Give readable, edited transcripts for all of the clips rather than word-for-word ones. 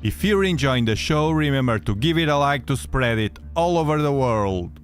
If you're enjoying the show, remember to give it a like to spread it all over the world.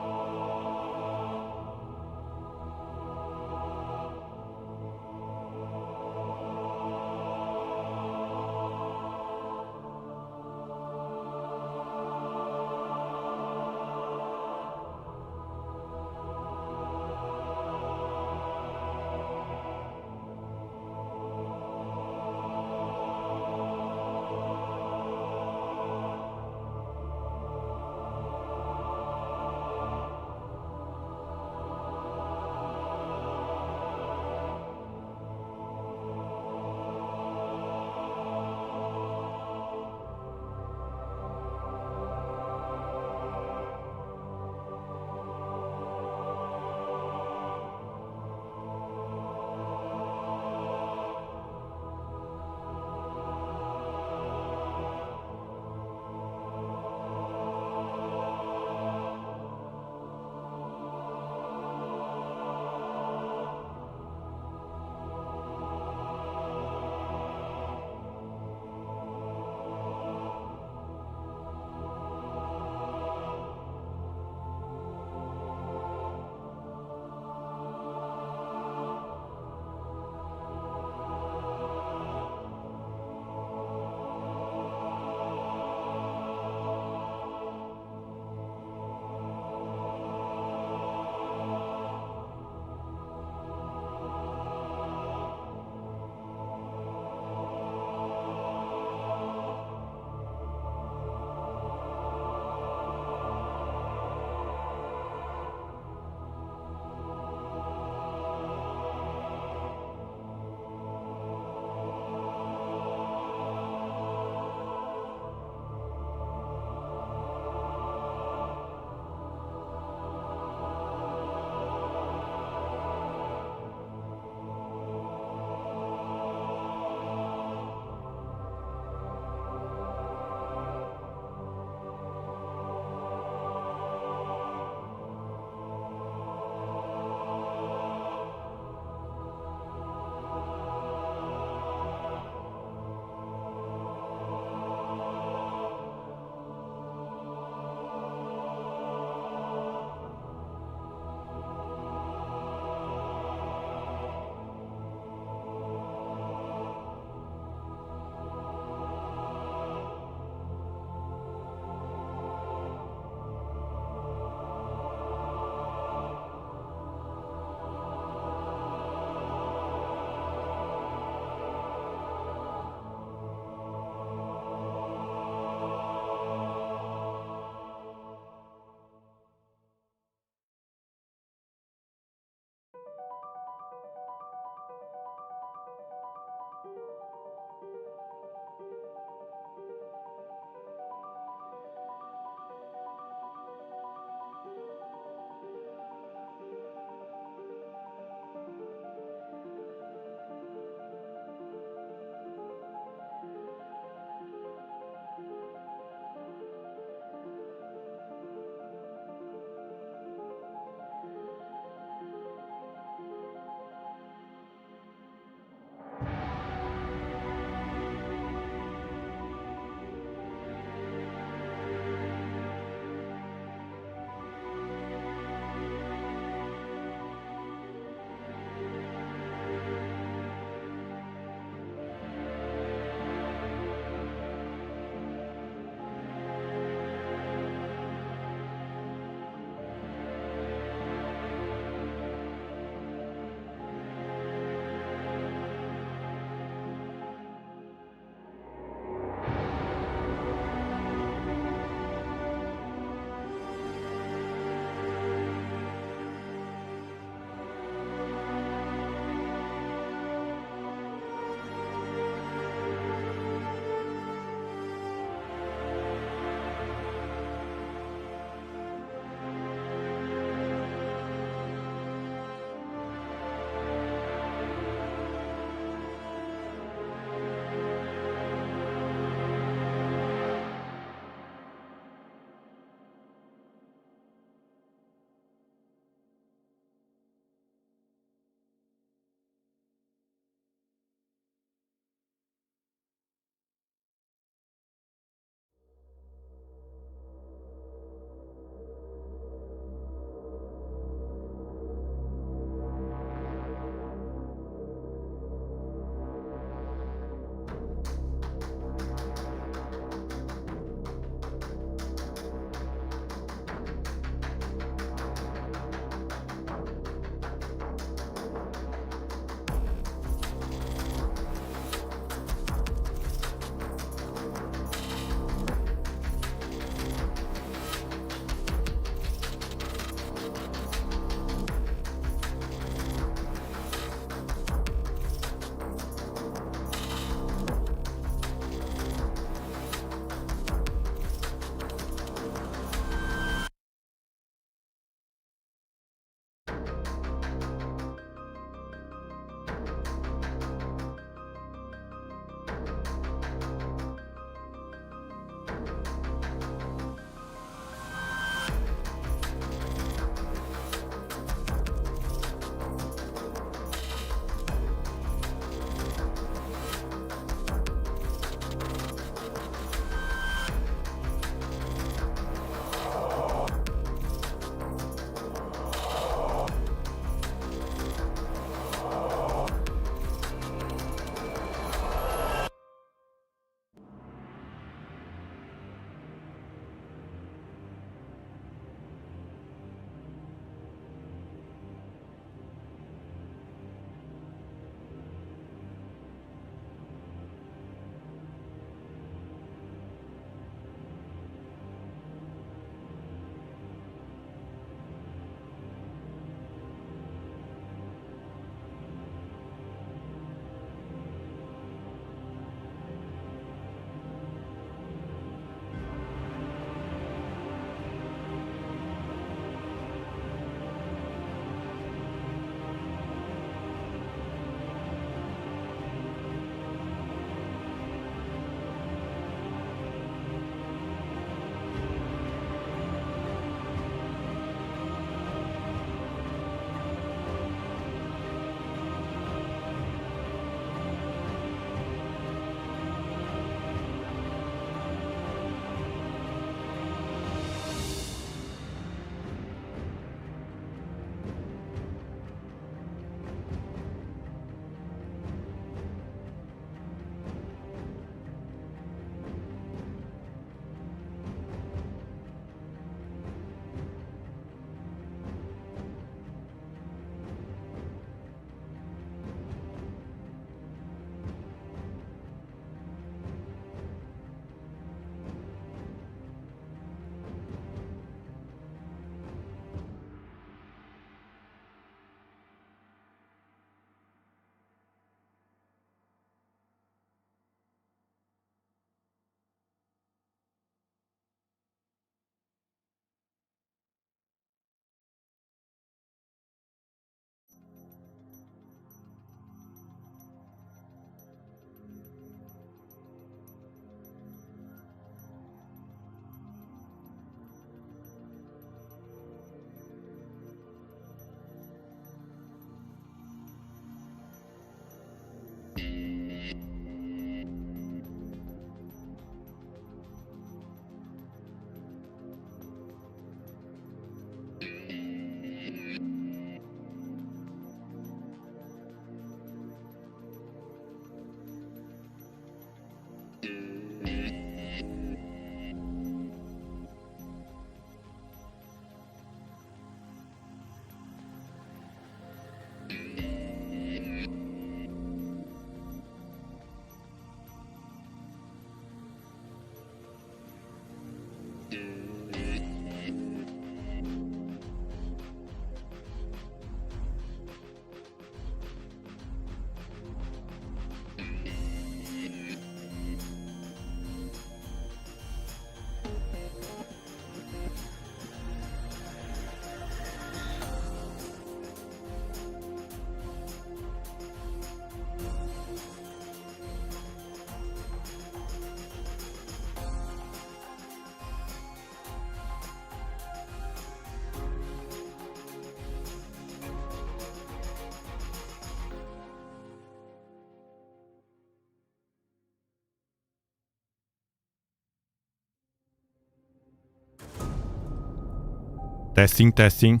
Testing, testing.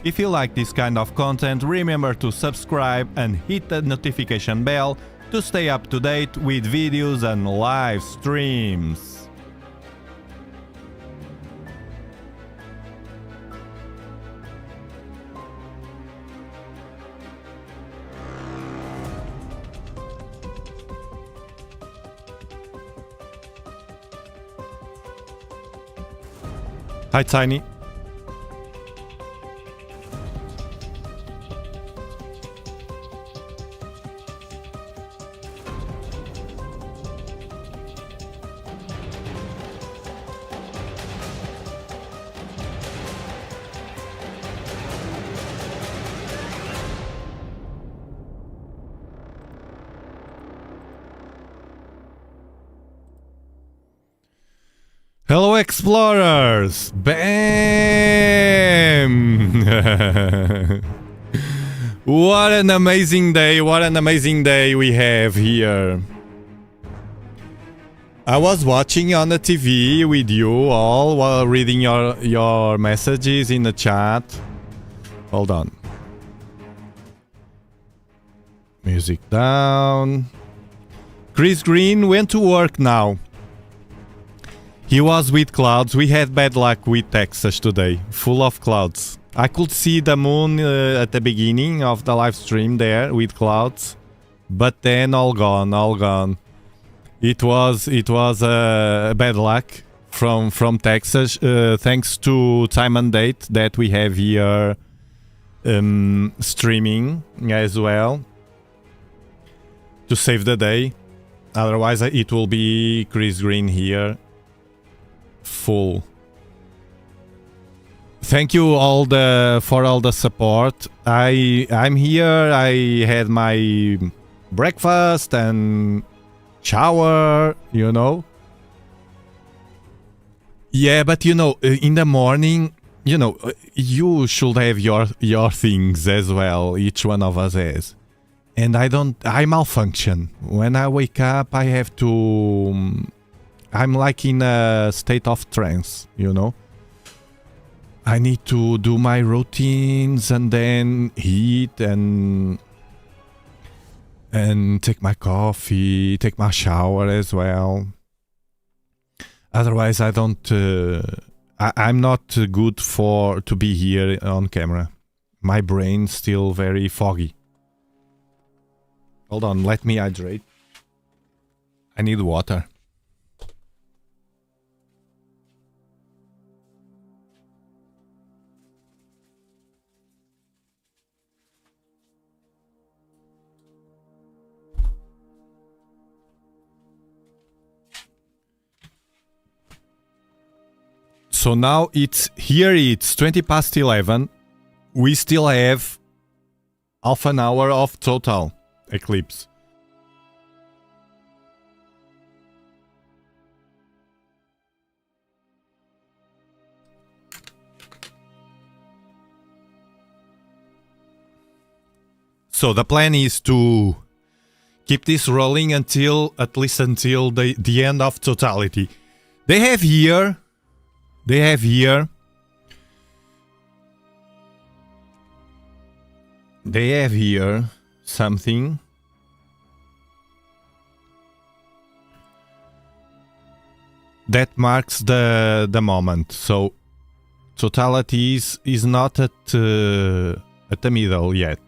If you like this kind of content, remember to subscribe and hit the notification bell to stay up to date with videos and live streams. Hi, Tiny. Hello, explorers! Bam! What an amazing day, what an amazing day we have here. I was watching on the TV with you all while reading your messages in the chat. Hold on. Music down. Chris Green went to work now. He was with clouds. We had bad luck with Texas today, full of clouds. I could see the moon at the beginning of the live stream there with clouds, but then all gone, all gone. It was bad luck from Texas, thanks to time and date that we have here streaming as well to save the day. Otherwise, it will be Chris Green here. Full. Thank you all for all the support. I'm here. I had my breakfast and shower, you know. Yeah, but you know, in the morning, you know, you should have your things as well. Each one of us has. And I malfunction. When I wake up, I have to I'm like in a state of trance, you know. I need to do my routines and then eat and take my coffee, take my shower as well. Otherwise, I don't. I'm not good to be here on camera. My brain's still very foggy. Hold on, let me hydrate. I need water. So now it's 20 past 11. We still have half an hour of total Eclipse. So the plan is to Keep this rolling until, at least until the end of totality. They have here something. That marks the moment. So totality is not at the middle yet.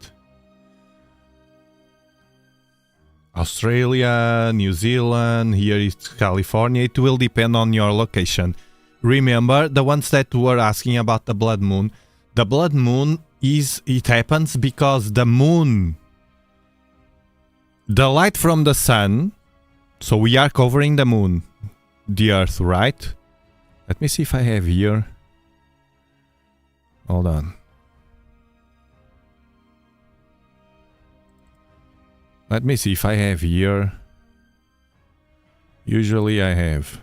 Australia, New Zealand, here is California. It will depend on your location. Remember, the ones that were asking about the blood moon. The blood moon it happens because the moon, the light from the sun, so we are covering the moon, the earth, right? Let me see if I have here. Hold on. Let me see if I have here. Usually I have.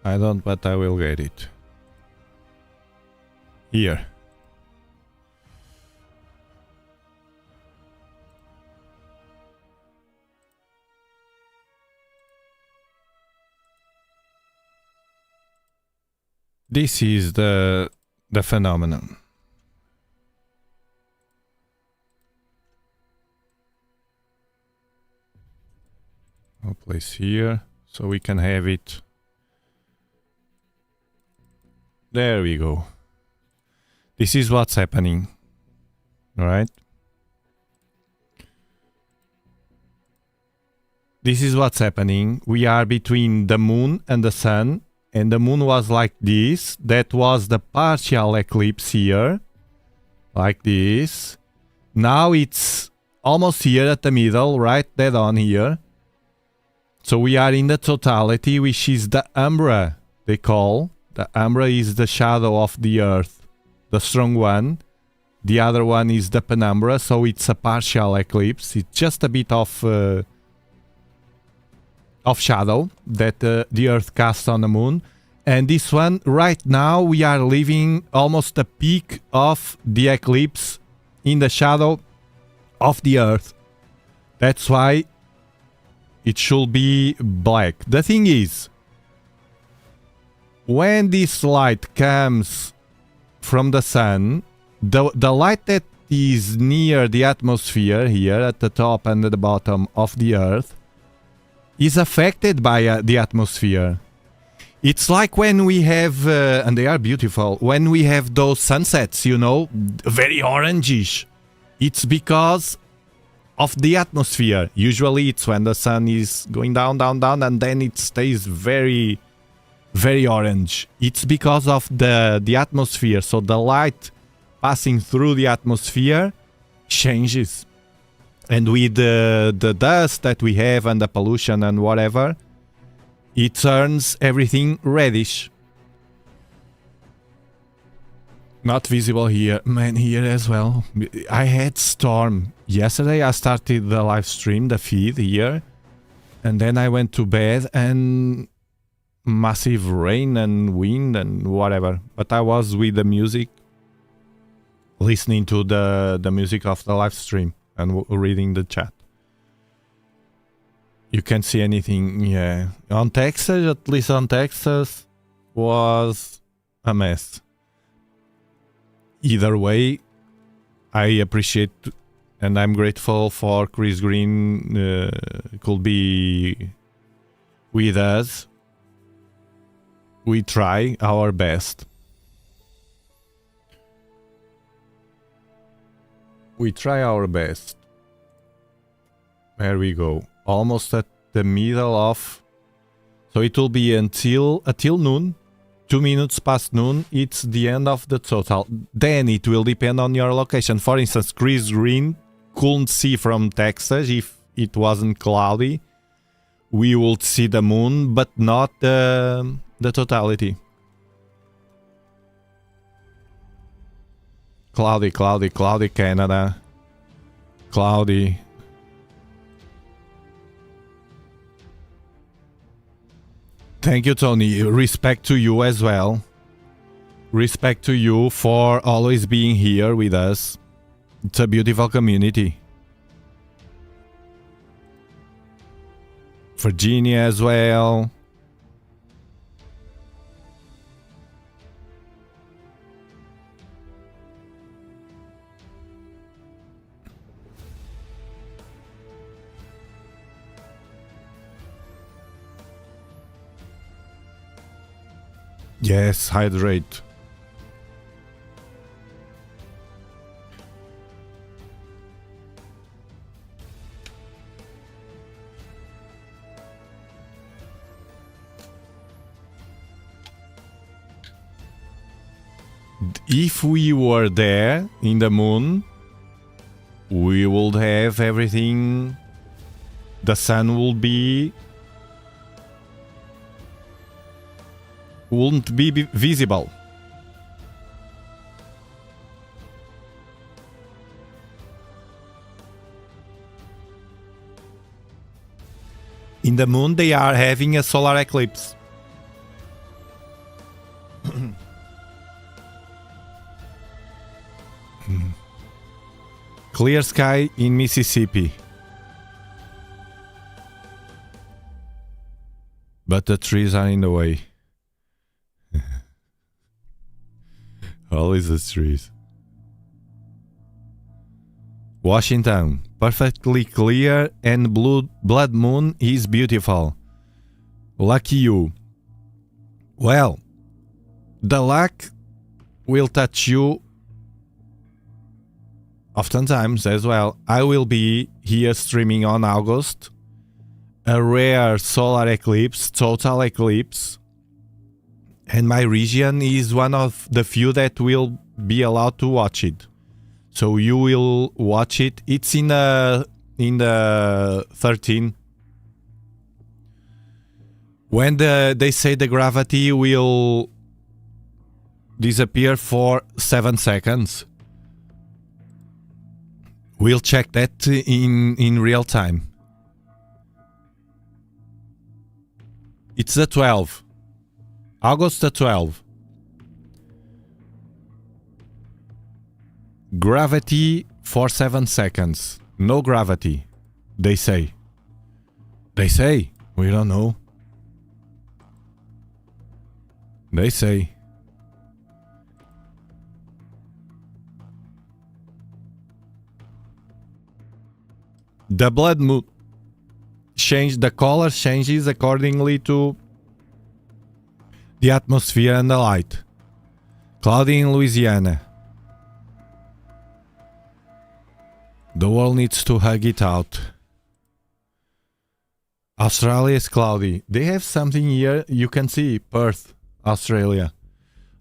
I don't, but I will get it. Here. This is the phenomenon. I'll place here so we can have it. There we go. This is what's happening. Alright? This is what's happening. We are between the moon and the sun. And the moon was like this. That was the partial eclipse here. Like this. Now it's almost here at the middle. Right dead on here. So we are in the totality, which is the umbra, they call. The umbra is the shadow of the earth, the strong one. The other one is the penumbra, so it's a partial eclipse. It's just a bit of shadow that the earth casts on the moon. And this one, right now, we are living almost the peak of the eclipse in the shadow of the earth. That's why it should be black. The thing is, when this light comes from the sun, the light that is near the atmosphere here at the top and at the bottom of the earth is affected by the atmosphere. It's like when we have, and they are beautiful, when we have those sunsets, you know, very orangish. It's because of the atmosphere. Usually it's when the sun is going down, down, down, and then it stays very, very orange. It's because of the atmosphere. So the light passing through the atmosphere changes. And with the dust that we have and the pollution and whatever, it turns everything reddish. Not visible here. Man, here as well. I had storm. Yesterday I started the live stream, the feed here. And then I went to bed and massive rain and wind and whatever. But I was with the music, listening to the music of the live stream and reading the chat. You can't see anything, yeah. On Texas, at least on Texas, was a mess. Either way, I appreciate and I'm grateful for Chris Green could be with us. We try our best. We try our best. There we go. Almost at the middle of... So it will be until noon. 2 minutes past noon, it's the end of the total. Then it will depend on your location. For instance, Chris Green couldn't see from Texas if it wasn't cloudy. We would see the moon, but not the totality. Cloudy, cloudy, cloudy Canada. Cloudy. Thank you, Tony. Respect to you as well. Respect to you for always being here with us. It's a beautiful community. Virginia as well. Yes, hydrate. If we were there in the moon, we would have everything. The sun will be... wouldn't be visible. In the moon, they are having a solar eclipse. Clear sky in Mississippi. But the trees are in the way. Always the trees. Washington. Perfectly clear and blood moon is beautiful. Lucky you. Well, the luck will touch you oftentimes as well. I will be here streaming on August. A rare solar eclipse, total eclipse. And my region is one of the few that will be allowed to watch it. So you will watch it. It's in the 13. When they say the gravity will disappear for 7 seconds. We'll check that in real time. It's the 12th. August the 12th. Gravity for 7 seconds. No gravity. They say. They say. We don't know. They say. The blood moon change. The color changes accordingly to the atmosphere and the light. Cloudy in Louisiana. The world needs to hug it out. Australia is cloudy. They have something here. You can see Perth, Australia.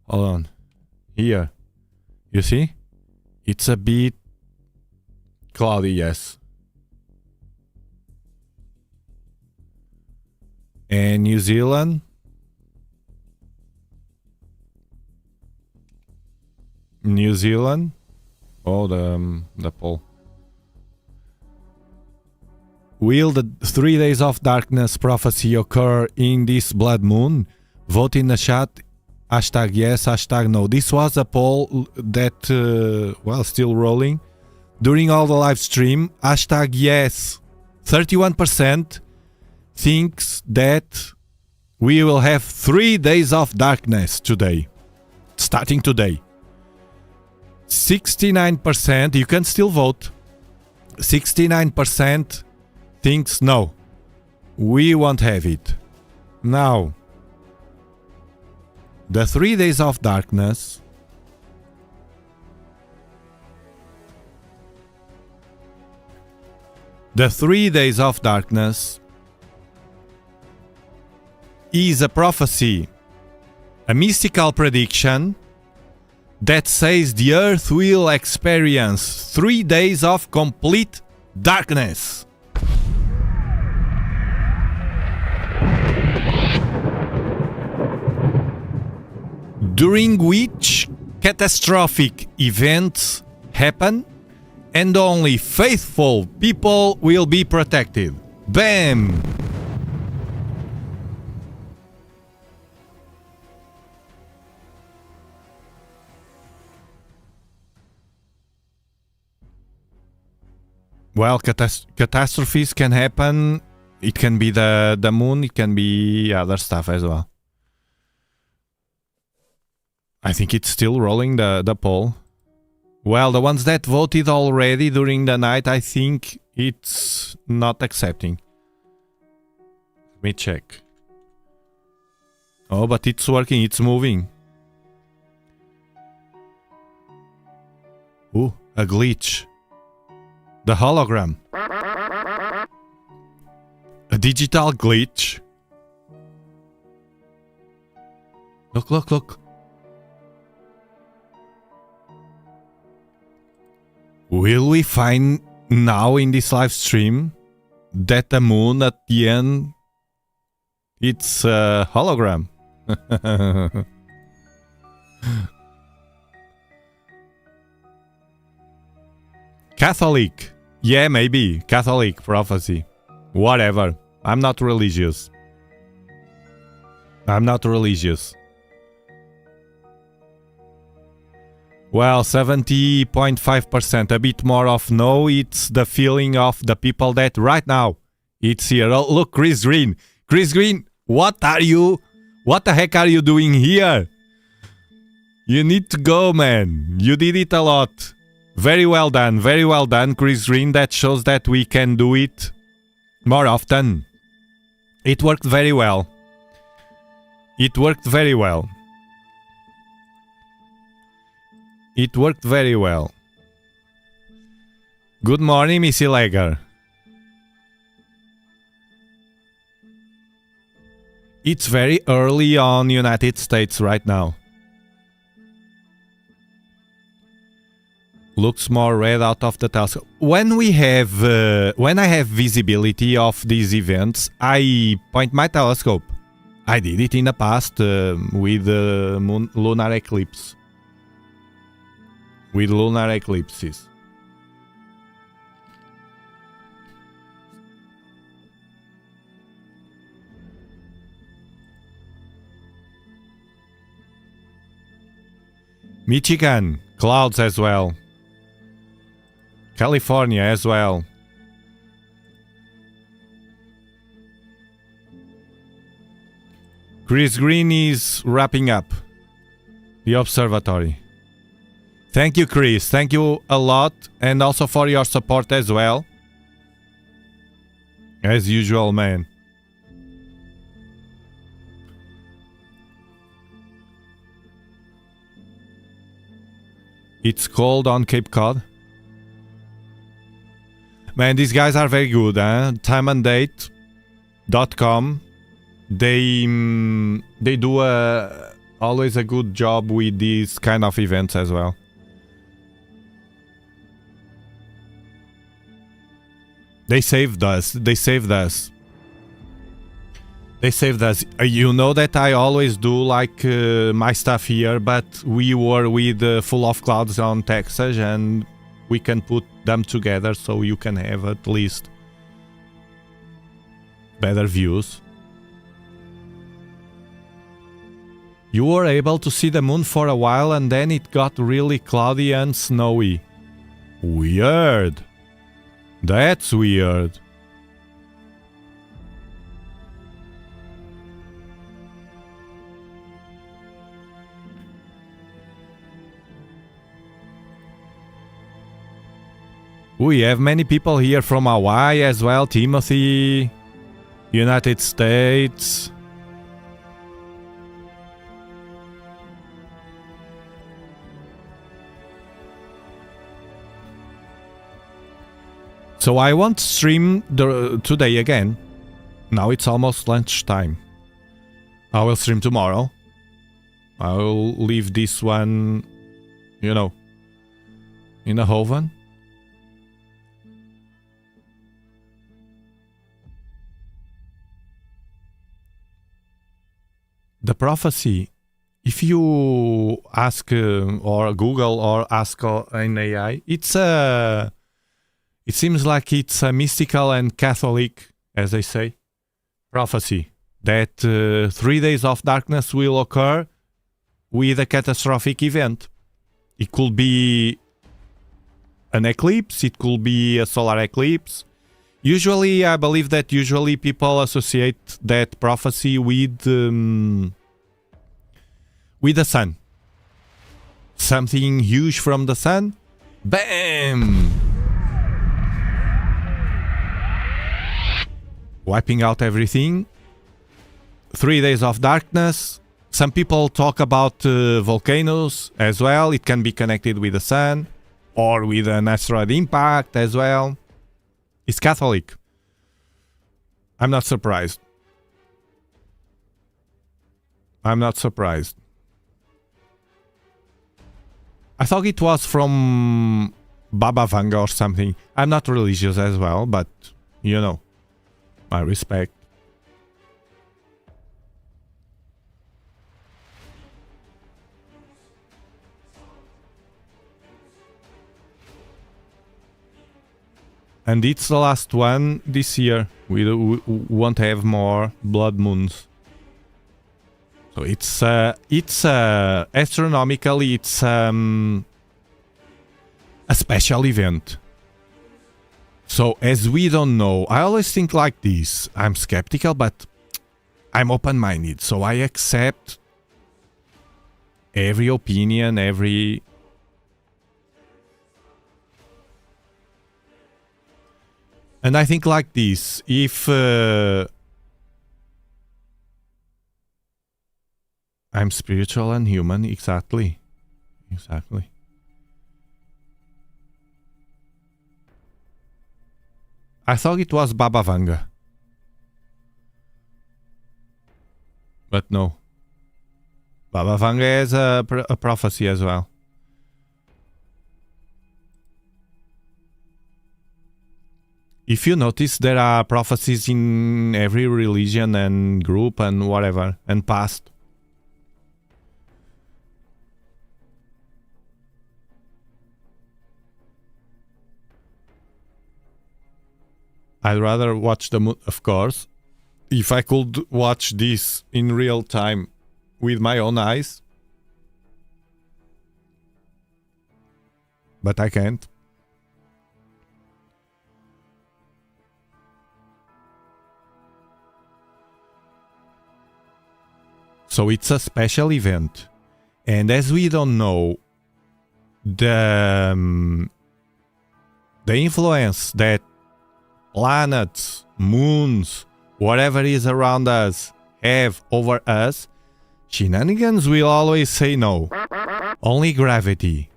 Hold on. Here. You see? It's a bit cloudy, yes. And New Zealand. New Zealand. Oh, the pole. Will the 3 days of darkness prophecy occur in this blood moon? Vote in the chat. Hashtag yes, hashtag no. This was a poll that, well, still rolling. During all the live stream, hashtag yes. 31% thinks that we will have 3 days of darkness today. Starting today. 69%, you can still vote. 69% thinks no, we won't have it. Now, the 3 days of darkness is a prophecy, a mystical prediction that says the earth will experience 3 days of complete darkness. During which catastrophic events happen and only faithful people will be protected. Bam! Well, catastrophes can happen. It can be the moon, it can be other stuff as well. I think it's still rolling the poll. Well, the ones that voted already during the night, I think it's not accepting. Let me check. Oh, but it's working, it's moving. Ooh, a glitch. The hologram. A digital glitch. Look, look, look. Will we find now in this live stream that the moon at the end, it's a hologram? Catholic. Yeah, maybe. Catholic prophecy. Whatever. I'm not religious. I'm not religious. Well, 70.5%. A bit more of no. It's the feeling of the people that right now it's here. Oh, look, Chris Green. Chris Green, what are you? What the heck are you doing here? You need to go, man. You did it a lot. Very well done, Chris Green. That shows that we can do it more often. It worked very well. It worked very well. It worked very well. Good morning, Missy Lager. It's very early on United States right now. Looks more red out of the telescope. When I have visibility of these events, I point my telescope. I did it in the past with the lunar eclipse. With lunar eclipses. Michigan, clouds as well. California as well. Chris Green is wrapping up the observatory. Thank you, Chris. Thank you a lot, and also for your support as well. As usual, man. It's cold on Cape Cod. Man, these guys are very good, huh? Timeanddate.com. They do always a good job with these kind of events as well. They saved us. They saved us. They saved us. You know that I always do like my stuff here, but we were with Full of Clouds on Texas, and we can put them together so you can have at least better views. You were able to see the moon for a while and then it got really cloudy and snowy. Weird. That's weird. We have many people here from Hawaii as well. Timothy, United States. So I won't stream today again. Now it's almost lunchtime. I will stream tomorrow. I will leave this one, you know, in a oven. The prophecy if you ask or Google or ask an AI, it seems like it's a mystical and Catholic, as they say, prophecy that 3 days of darkness will occur with a catastrophic event. It could be an eclipse, it could be a solar eclipse. Usually, I believe that people associate that prophecy with the sun. Something huge from the sun. Bam! Wiping out everything. 3 days of darkness. Some people talk about volcanoes as well. It can be connected with the sun or with an asteroid impact as well. It's Catholic. I'm not surprised. I'm not surprised. I thought it was from Baba Vanga or something. I'm not religious as well, but you know, I respect. And it's the last one this year. We won't have more blood moons. So it's astronomically, it's a special event. So as we don't know, I always think like this. I'm skeptical, but I'm open-minded. So I accept every opinion, every... And I think like this, if I'm spiritual and human, exactly. Exactly. I thought it was Baba Vanga. But no. Baba Vanga has a prophecy as well. If you notice, there are prophecies in every religion and group and whatever, and past. I'd rather watch the moon, of course. If I could watch this in real time with my own eyes. But I can't. So it's a special event. And as we don't know the influence that planets, moons, whatever is around us have over us, shenanigans will always say no. Only gravity.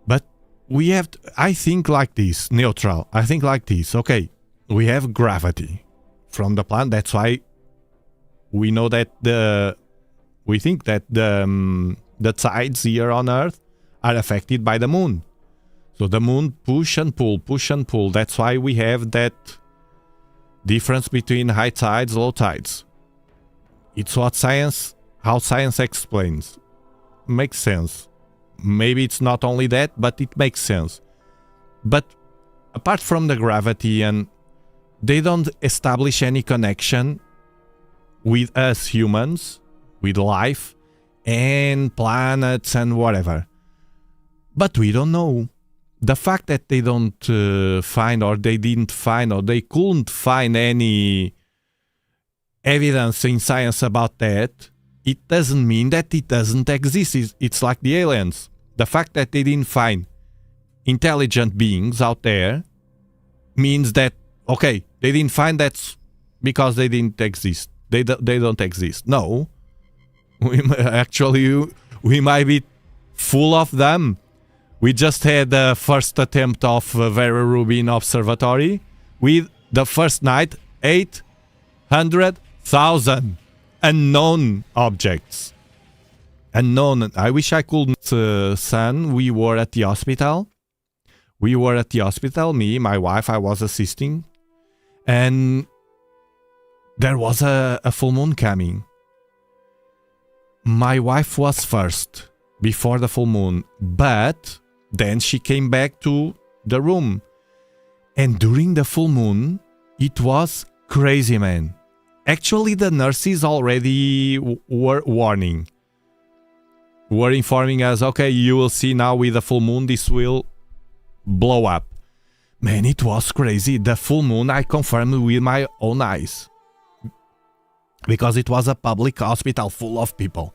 But we have to, I think like this, neutral. I think like this. Okay, we have gravity from the planet. That's why we know that we think that the tides here on Earth are affected by the moon. So the moon push and pull, push and pull. That's why we have that difference between high tides, low tides. It's what how science explains. Makes sense. Maybe it's not only that, but it makes sense. But apart from the gravity, and they don't establish any connection with us humans, with life and planets and whatever. But we don't know. The fact that they don't find, or they didn't find, or they couldn't find any evidence in science about that, it doesn't mean that it doesn't exist. It's like the aliens. The fact that they didn't find intelligent beings out there means that, okay, they didn't find that because they didn't exist. They don't exist. No. We might be full of them. We just had the first attempt of Vera Rubin Observatory with the first night 800,000 unknown objects. Unknown. I wish I could. Son, we were at the hospital. Me, my wife, I was assisting. And there was a full moon coming. My wife was first before the full moon, but then she came back to the room. And during the full moon, it was crazy, man. Actually, the nurses already were warning. Were informing us, okay, you will see now with the full moon, this will blow up. Man, it was crazy. The full moon, I confirmed with my own eyes. Because it was a public hospital full of people.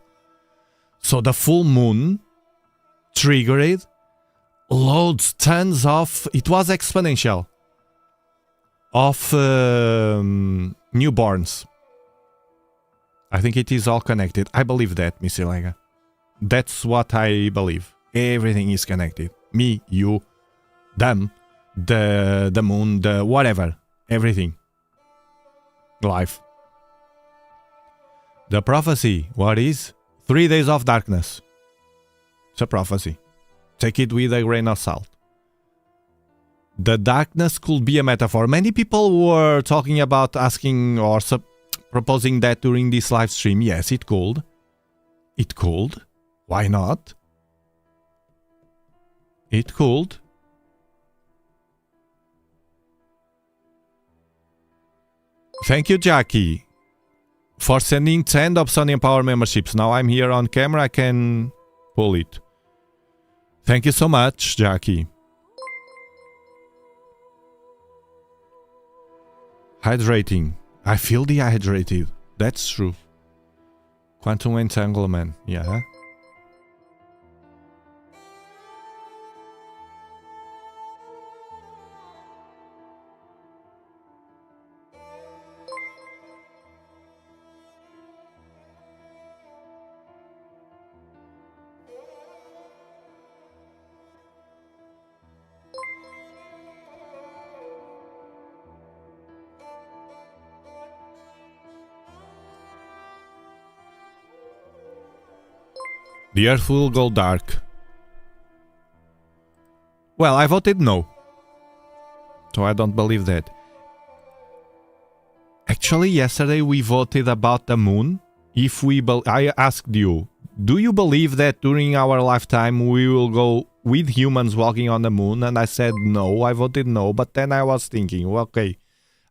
So the full moon triggered loads, tons of... It was exponential. Of newborns. I think it is all connected. I believe that, Mr. Lega. That's what I believe. Everything is connected. Me, you, them, the moon, the whatever. Everything. Life. The prophecy, what is? 3 days of darkness. It's a prophecy. Take it with a grain of salt. The darkness could be a metaphor. Many people were talking about asking or proposing that during this live stream. Yes, it could. It could. Why not? It could. Thank you, Jackie, for sending 10 Dobsonian Power memberships. Now I'm here on camera, I can pull it. Thank you so much, Jackie. Hydrating. I feel dehydrated. That's true. Quantum entanglement. Yeah. The Earth will go dark. Well, I voted no. So I don't believe that. Actually, yesterday we voted about the moon. If we, I asked you, do you believe that during our lifetime we will go with humans walking on the moon? And I said no. I voted no. But then I was thinking, well, okay,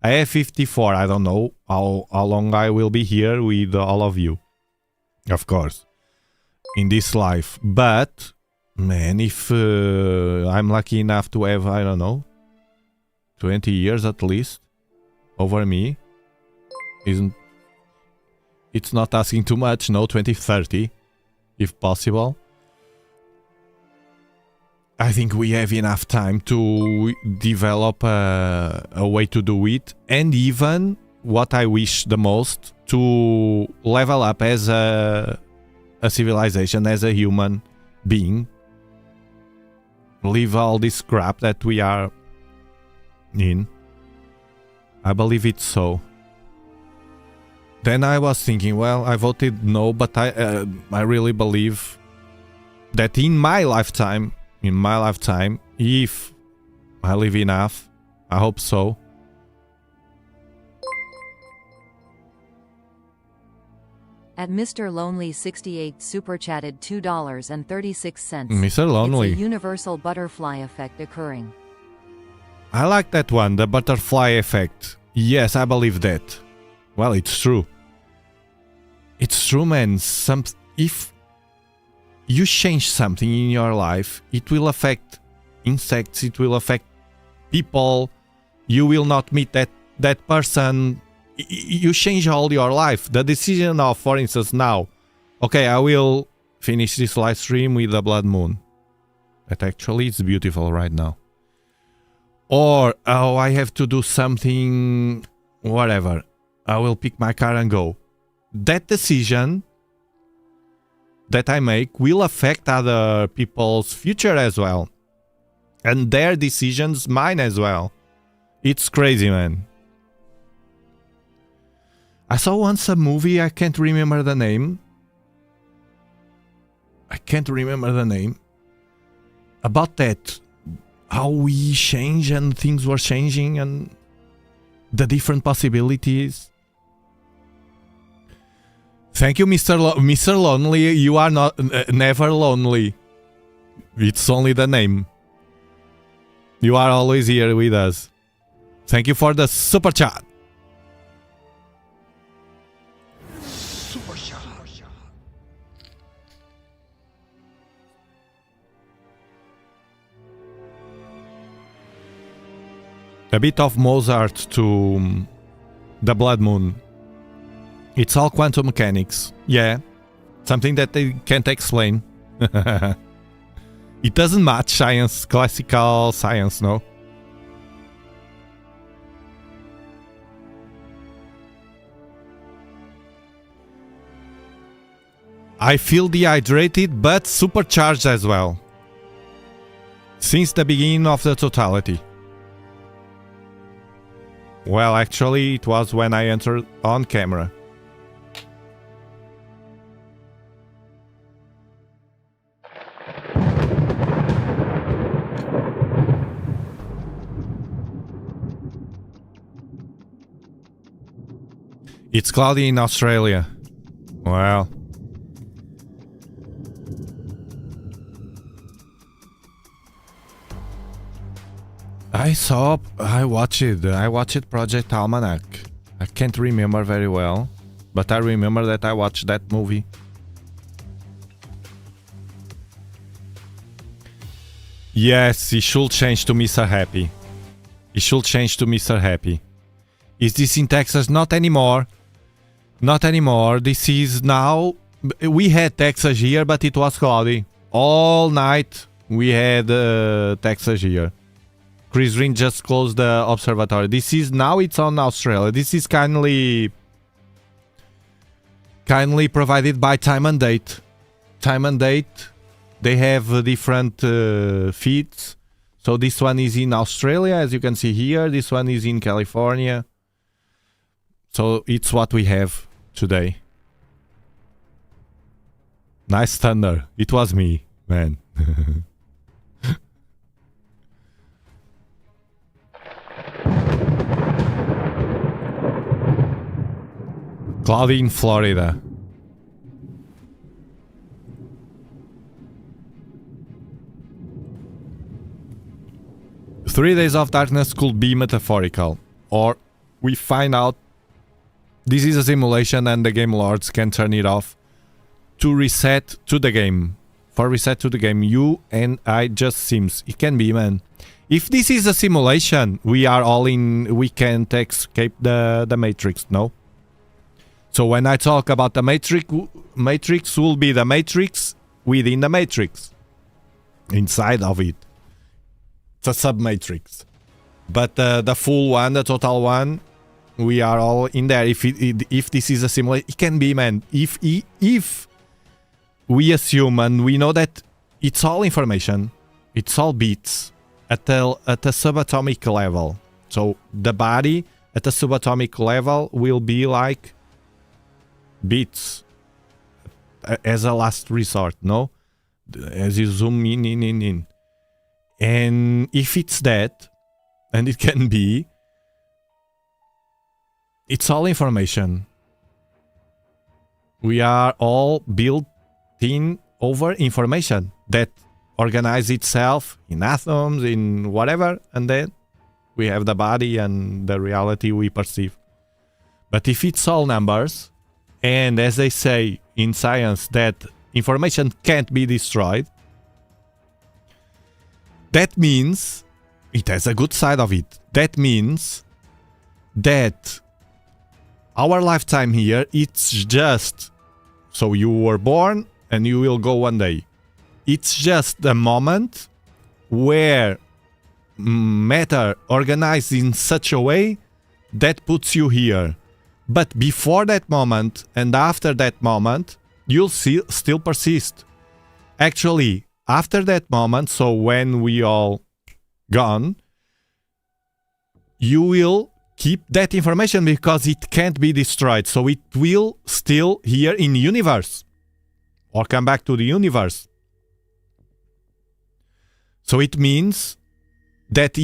I have 54. I don't know how long I will be here with all of you. Of course. In this life, but man, if I'm lucky enough to have, I don't know, 20 years at least over me, it's not asking too much, no, 20, 30 if possible. I think we have enough time to develop a way to do it, and even what I wish the most, to level up as a civilization, as a human being. Leave all this crap that we are in. I believe it's so. Then I was thinking, well, I voted no, but I really believe that in my lifetime, if I live enough, I hope so. At Mr. Lonely 68 super chatted $2.36. Mr. Lonely. It's a universal butterfly effect occurring. I like that one, the butterfly effect. Yes, I believe that. Well, it's true. It's true, man. If you change something in your life, it will affect insects, it will affect people. You will not meet that person. You change all your life. The decision of, for instance, now, okay, I will finish this live stream with the blood moon. That actually is beautiful right now. Or, oh, I have to do something, whatever. I will pick my car and go. That decision that I make will affect other people's future as well. And their decisions, mine as well. It's crazy, man. I saw once a movie, I can't remember the name. About that. How we change and things were changing and the different possibilities. Thank you, Mr. Lonely. You are not never lonely. It's only the name. You are always here with us. Thank you for the super chat. Super shot. A bit of Mozart to the Blood Moon. It's all quantum mechanics. Yeah. Something that they can't explain. It doesn't match science, classical science, no? I feel dehydrated but supercharged as well. Since the beginning of the totality. Well, actually, it was when I entered on camera. It's cloudy in Australia. Well. I watched Project Almanac. I can't remember very well, but I remember that I watched that movie. Yes, he should change to Mr. Happy. He should change to Mr. Happy. Is this in Texas? Not anymore. Not anymore. This is now... We had Texas here, but it was cloudy. All night we had Texas here. Chris Green just closed the observatory. This is... Now it's on Australia. This is kindly provided by Time and Date. Time and Date. They have different feeds. So this one is in Australia, as you can see here. This one is in California. So it's what we have today. Nice thunder. It was me, man. Cloudy in Florida. Three days of darkness could be metaphorical, or we find out this is a simulation and the game lords can turn it off to reset to the game. For reset to the game, you and I just seems. It can be, man. If this is a simulation, we are all in... We can't escape the Matrix, no? So when I talk about the Matrix will be the Matrix within the Matrix. Inside of it. It's a sub-matrix. But the full one, the total one, we are all in there. If this is a simulation, it can be, man. If we assume and we know that it's all information, it's all bits at a subatomic level. So the body at a subatomic level will be like bits as a last resort, no? As you zoom in. And if it's that, and it can be, it's all information. We are all built in over information that organize itself in atoms, in whatever, and then we have the body and the reality we perceive. But if it's all numbers, and as they say in science that information can't be destroyed, that means it has a good side of it. That means that our lifetime here, it's just... So you were born and you will go one day. It's just a moment where matter organized in such a way that puts you here. But before that moment and after that moment, you'll still persist. Actually, after that moment, so when we all gone, you will keep that information because it can't be destroyed. So it will still here in the universe or come back to the universe. So it means that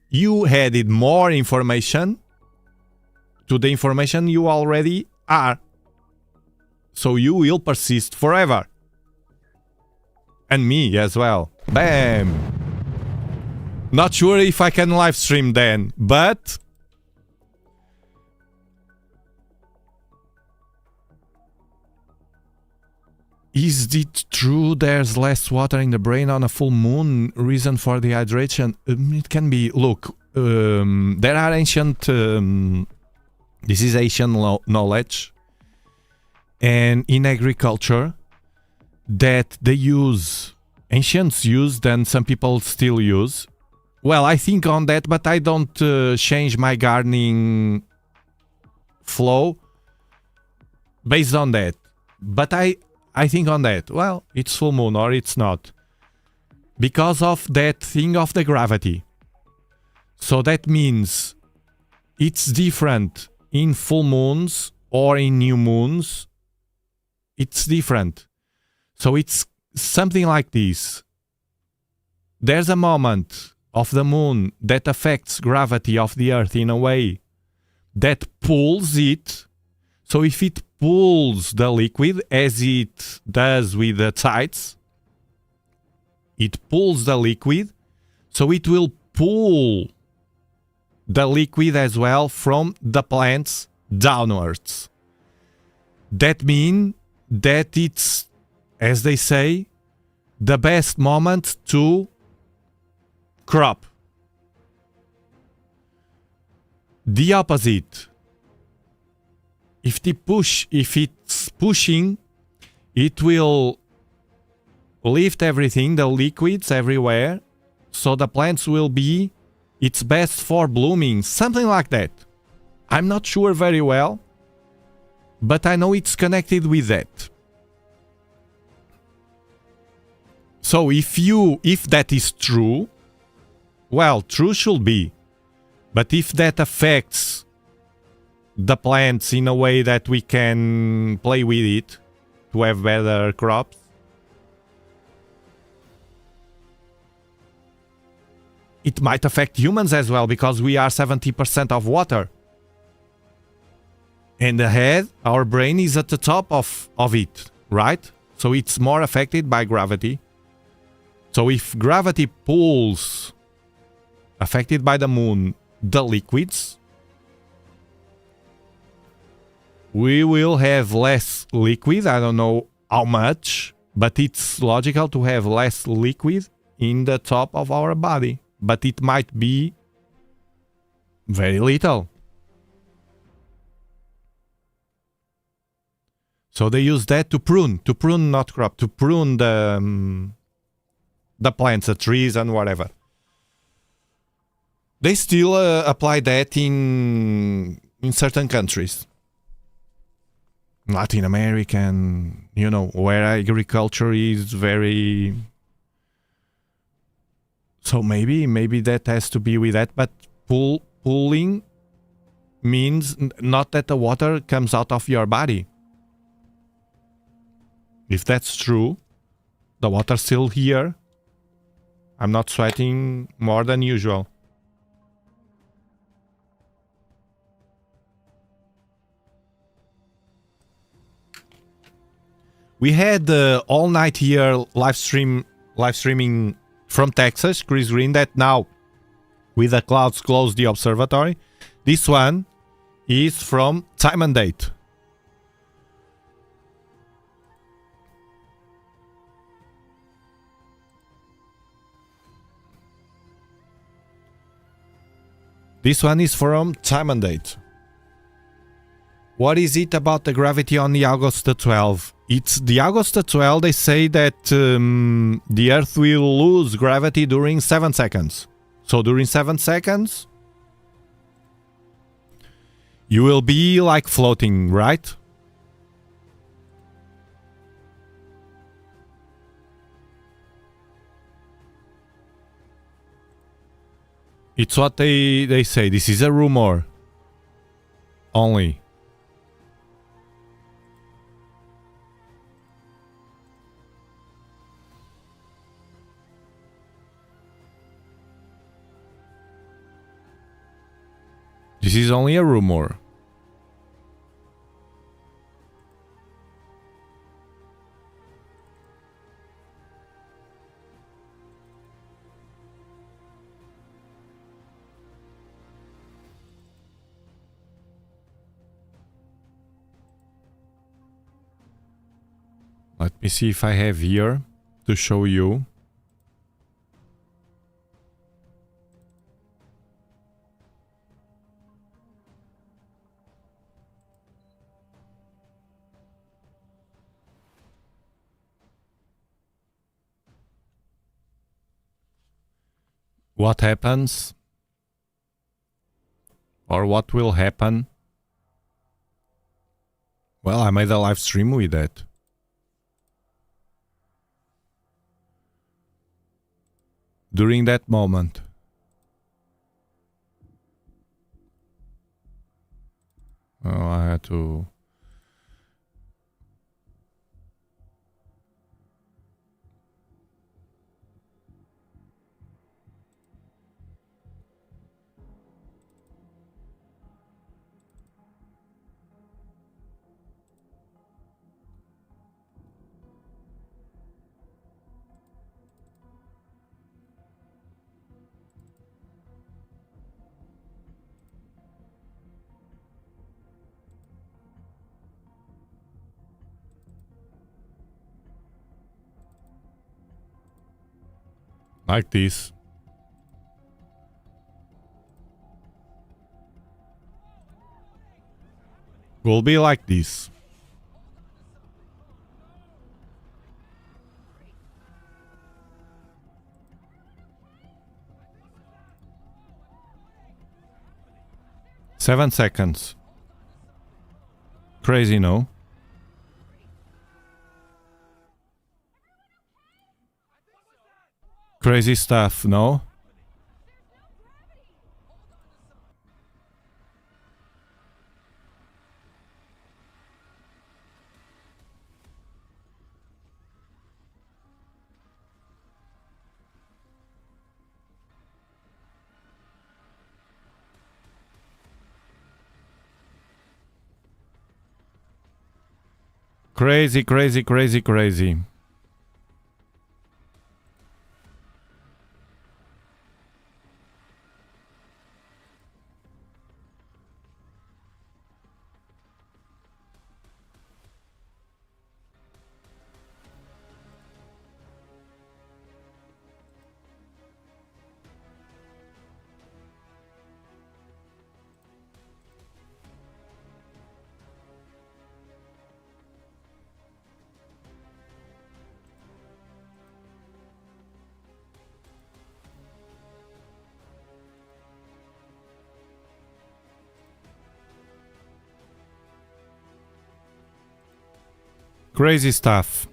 you added more information to the information you already are. So you will persist forever. And me as well. Bam! Not sure if I can live stream then, but... Is it true there's less water in the brain on a full moon? Reason for dehydration? It can be. Look, there are ancient... this is ancient knowledge. And in agriculture, that they use... Ancients used and some people still use. Well, I think on that, but I don't change my gardening flow based on that. But I think on that, well, it's full moon or it's not. Because of that thing of the gravity. So that means it's different in full moons or in new moons. It's different. So it's something like this. There's a moment of the moon that affects gravity of the Earth in a way that pulls it. So if it pulls the liquid, as it does with the tides, it pulls the liquid, so it will pull the liquid as well from the plants downwards. That means that it's, as they say, the best moment to crop. The opposite. If it's pushing, it will lift everything, the liquids everywhere, so the plants will be its best for blooming, something like that. I'm not sure very well, but I know it's connected with that. So if that is true, well, true should be. But if that affects the plants in a way that we can play with it to have better crops, it might affect humans as well, because we are 70% of water. And the head, our brain, is at the top of it, right? So it's more affected by gravity. So if gravity pulls, affected by the moon, the liquids, we will have less liquid. I don't know how much, but it's logical to have less liquid in the top of our body. But it might be very little. So they use that to prune, not crop, to prune the plants, the trees and whatever. They still apply that in certain countries. Latin American, you know, where agriculture is very... So maybe that has to be with that, but pulling means not that the water comes out of your body. If that's true, the water's still here. I'm not sweating more than usual. We had all night here live streaming from Texas, Chris Green, that now with the clouds close the observatory. This one is from Time and Date. This one is from Time and Date. What is it about the gravity on the August the 12th? It's the August the 12th. They say that the Earth will lose gravity during 7 seconds. So during 7 seconds, you will be like floating, right? It's what they say. This is a rumor only. This is only a rumor. me see if I have here to show you. What happens or what will happen? Well, I made a live stream with that. During that moment. Oh, I had to... like this. Will be like this. Seven seconds. Crazy, no? Crazy stuff, no? Crazy, crazy, crazy, crazy. Crazy stuff.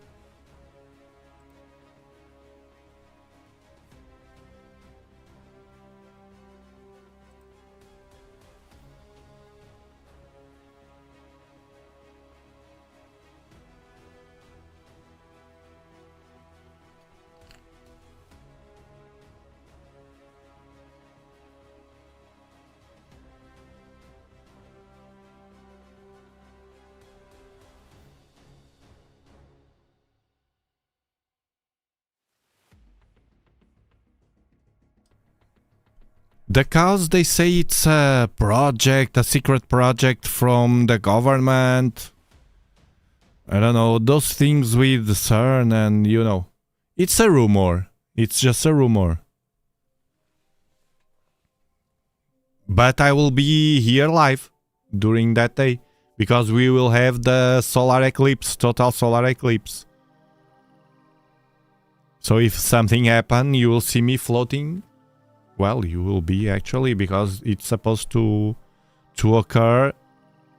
The cows, they say it's a project, a secret project from the government. I don't know, those things with CERN and, you know. It's a rumor. It's just a rumor. But I will be here live during that day. Because we will have the solar eclipse, total solar eclipse. So if something happens, you will see me floating. Well, you will be actually, because it's supposed to occur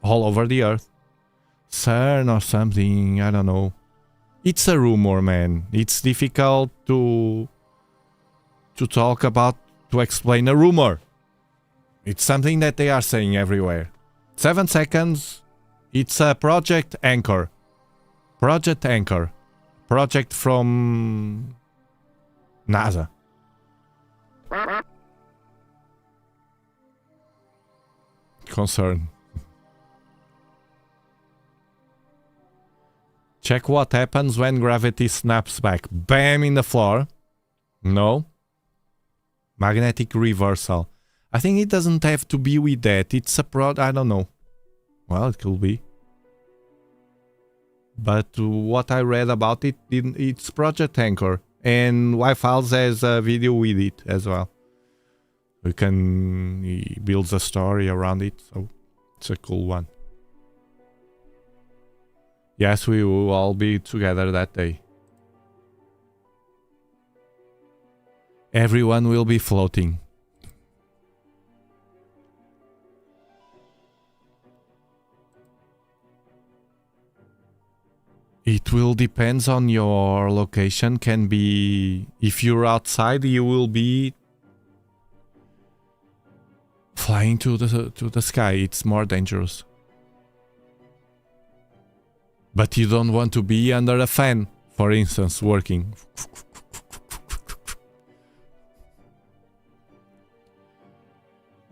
all over the Earth. CERN or something, I don't know. It's a rumor, man. It's difficult to talk about, to explain a rumor. It's something that they are saying everywhere. 7 seconds. It's a Project Anchor. Project Anchor. Project from NASA. Concern. Check what happens when gravity snaps back. Bam in the floor. No. Magnetic reversal. I think it doesn't have to be with that. It's a I don't know. Well, it could be. but what I read about it, it's Project Anchor, and Y-Files has a video with it as well. He builds a story around it, so it's a cool one. Yes, we will all be together that day. Everyone will be floating. It will depends on your location. Can be if you're outside, you will be flying to the sky. It's more dangerous. But you don't want to be under a fan, for instance, working.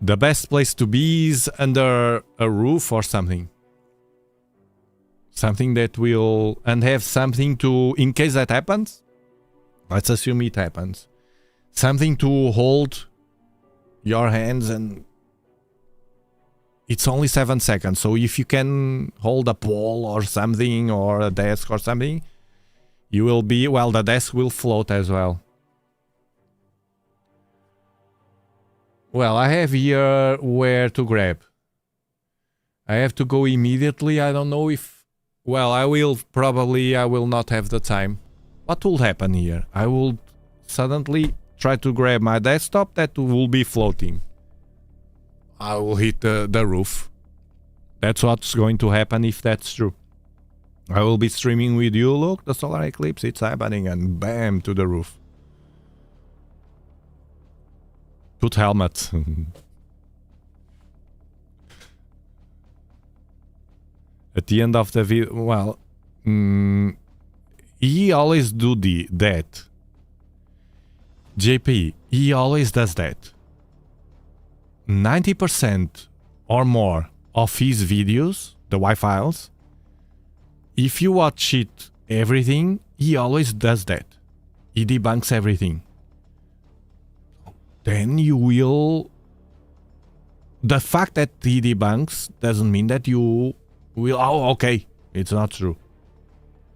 The best place to be is under a roof or something. Something that will... and have something to... in case that happens, let's assume it happens. Something to hold your hands, and it's only 7 seconds. So if you can hold a pole or something, or a desk or something, you will be... well, the desk will float as well. Well, I have here where to grab. I have to go immediately. I don't know if... well, I will not have the time. What will happen here? I will suddenly try to grab my desktop that will be floating. I will hit the roof. That's what's going to happen if that's true. I will be streaming with you. Look, the solar eclipse, it's happening, and bam, to the roof. Put helmet. At the end of the video, well, he always do that. JP, he always does that. 90% or more of his videos, the Y-Files, if you watch it, everything, he always does that. He debunks everything. Then you will... the fact that he debunks doesn't mean that you will... oh, okay, it's not true.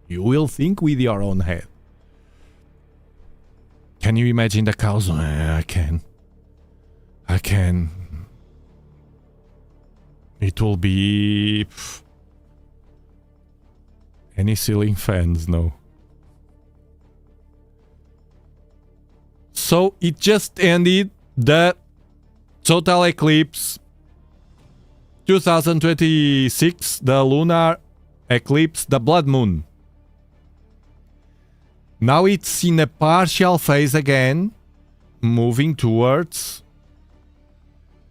You will think with your own head. Can you imagine the cows? I can. It will be... any ceiling fans, no. So it just ended, the total eclipse 2026, the lunar eclipse, the blood moon. Now it's in a partial phase again, moving towards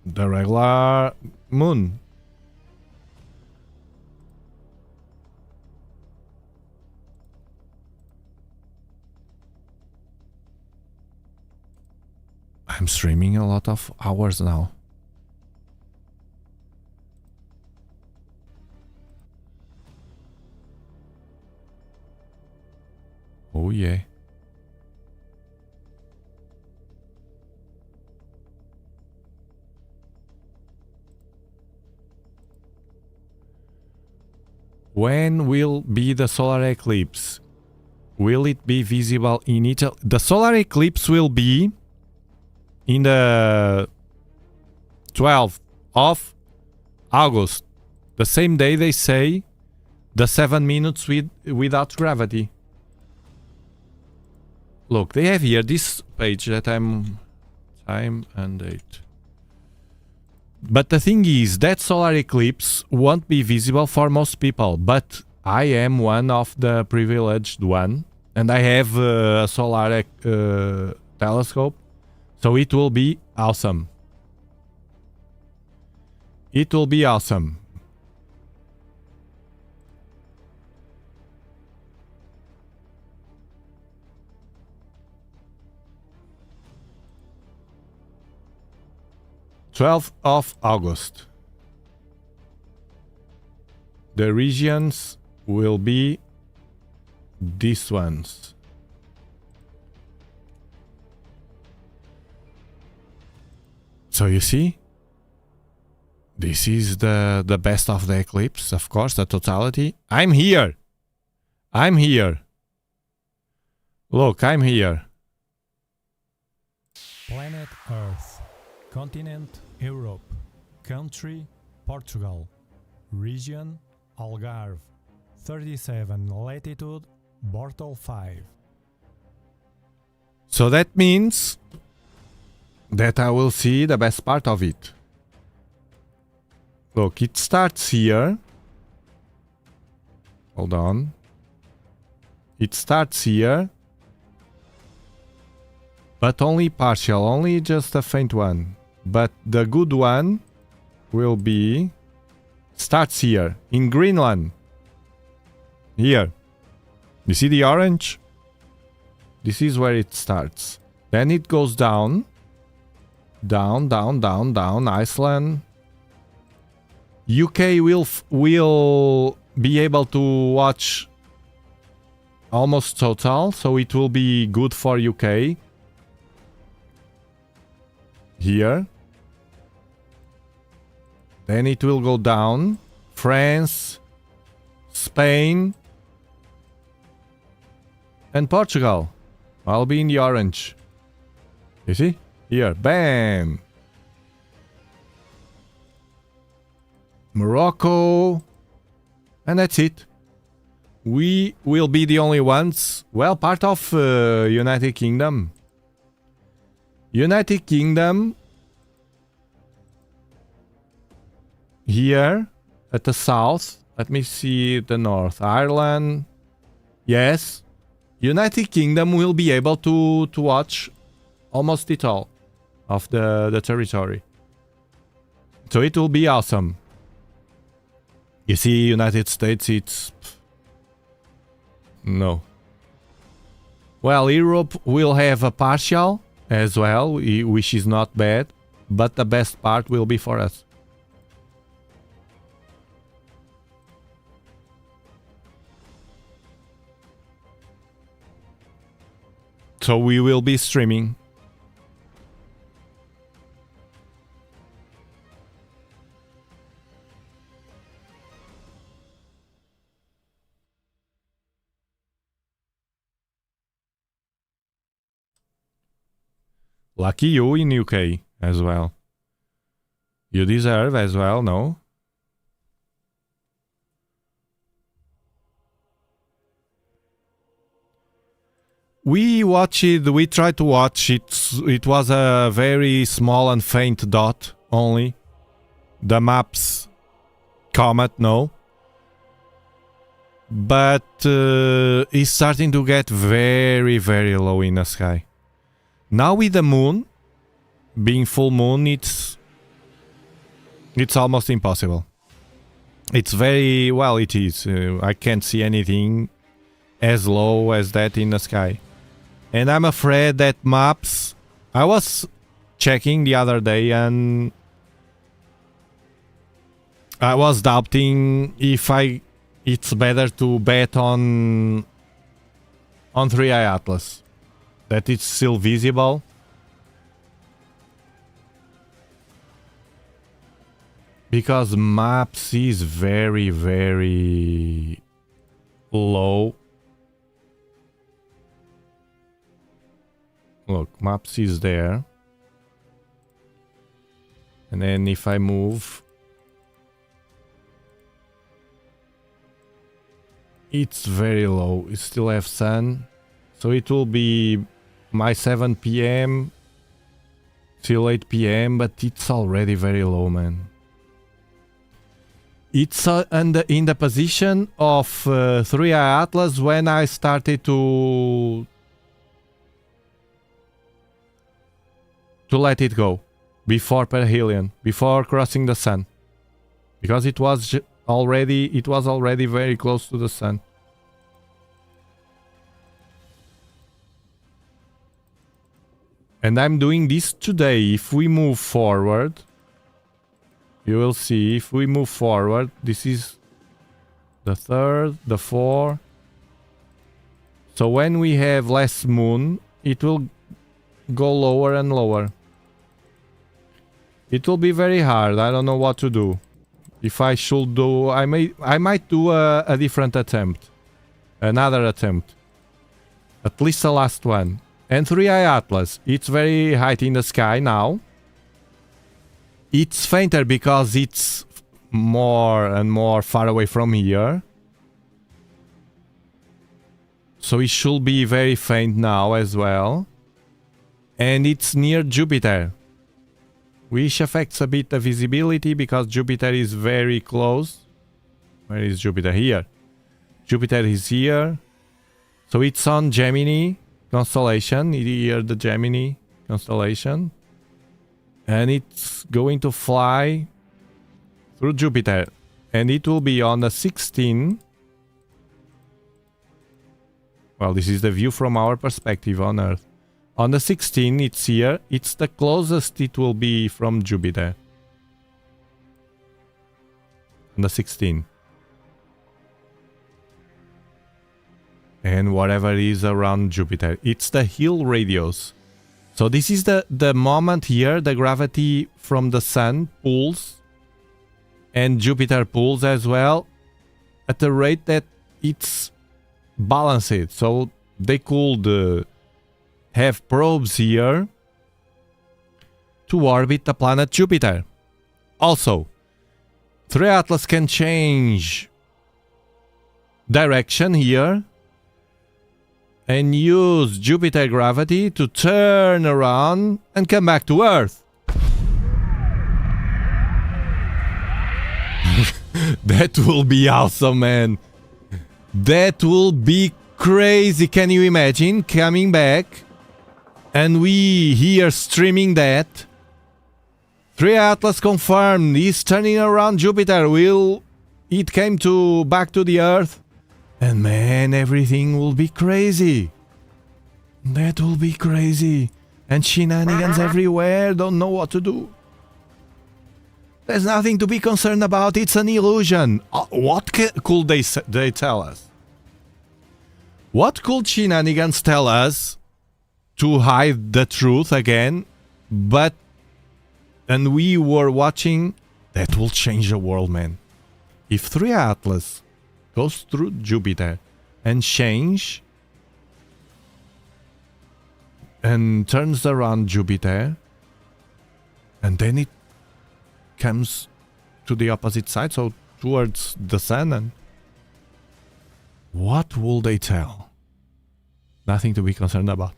the regular moon. I'm streaming a lot of hours now. Oh yeah. When will be the solar eclipse? Will it be visible in Italy? The solar eclipse will be in the 12th of August, the same day they say the 7 minutes without gravity. Look, they have here this page that I'm time and date. But the thing is that solar eclipse won't be visible for most people, but I am one of the privileged one, and I have a solar telescope. So it will be awesome. It will be awesome. August 12th. The regions will be these ones. So you see, this is the best of the eclipse, of course, the totality. I'm here. I'm here. Look, I'm here. Planet Earth. Continent Europe. Country Portugal. Region Algarve. 37 latitude Bortle 5. So that means that I will see the best part of it. Look, it starts here. Hold on. It starts here. But only partial, only just a faint one. But the good one will be... starts here, in Greenland. Here. You see the orange? This is where it starts. Then it goes down. Down, down, down, down. Iceland. UK will be able to watch almost total, so it will be good for UK. Here. Then it will go down. France, Spain, and Portugal. I'll be in the orange. You see? Here. Bam! Morocco. And that's it. We will be the only ones. Well, part of United Kingdom. United Kingdom. Here. At the south. Let me see the north. Ireland. Yes. United Kingdom will be able to watch almost it all of the territory. So it will be awesome. You see, United States, it's... no. Well, Europe will have a partial as well, which is not bad, but the best part will be for us. So we will be streaming. Lucky you in UK as well. You deserve as well, no? We tried to watch it. It was a very small and faint dot only. The maps comet, no. But it's starting to get very, very low in the sky. Now with the moon, being full moon, it's almost impossible. It's very, well, it is. I can't see anything as low as that in the sky. And I'm afraid that maps... I was checking the other day and I was doubting if it's better to bet on 3i Atlas. That it's still visible. Because maps is very, very low. Look, maps is there. And then if I move, it's very low. It still have sun. So it will be my 7 PM till 8 PM, but it's already very low, man. It's in the position of 3i Atlas when I started to let it go before perihelion, before crossing the sun, because it was already very close to the sun. And I'm doing this today. If we move forward, you will see, if we move forward, this is the 3rd, the 4th. So when we have less moon, it will go lower and lower. It will be very hard. I don't know what to do. If I should do... I might do a different attempt. Another attempt. At least the last one. And 3i Atlas. It's very high in the sky now. It's fainter because it's more and more far away from here. So it should be very faint now as well. And it's near Jupiter, which affects a bit the visibility because Jupiter is very close. Where is Jupiter? Here. Jupiter is here. So it's on Gemini constellation. Here the Gemini constellation. And it's going to fly through Jupiter. And it will be on the 16th. Well, this is the view from our perspective on Earth. On the 16th, it's here. It's the closest it will be from Jupiter. On the 16th. And whatever is around Jupiter. It's the hill radius. So this is the moment here, the gravity from the Sun pulls. And Jupiter pulls as well. At the rate that it's balanced. So they could have probes here to orbit the planet Jupiter. Also, 3 Atlas can change direction here and use Jupiter gravity to turn around and come back to Earth. That will be awesome, man. That will be crazy. Can you imagine coming back and we here streaming that? 3 Atlas confirmed he's turning around Jupiter. It came back to the Earth. And man, everything will be crazy. That will be crazy. And shenanigans everywhere. Don't know what to do. There's nothing to be concerned about. It's an illusion. What could they tell us? What could shenanigans tell us to hide the truth again? And we were watching. That will change the world, man. If 3 Atlas goes through Jupiter and change and turns around Jupiter, and then it comes to the opposite side, so towards the Sun, and what will they tell? Nothing to be concerned about.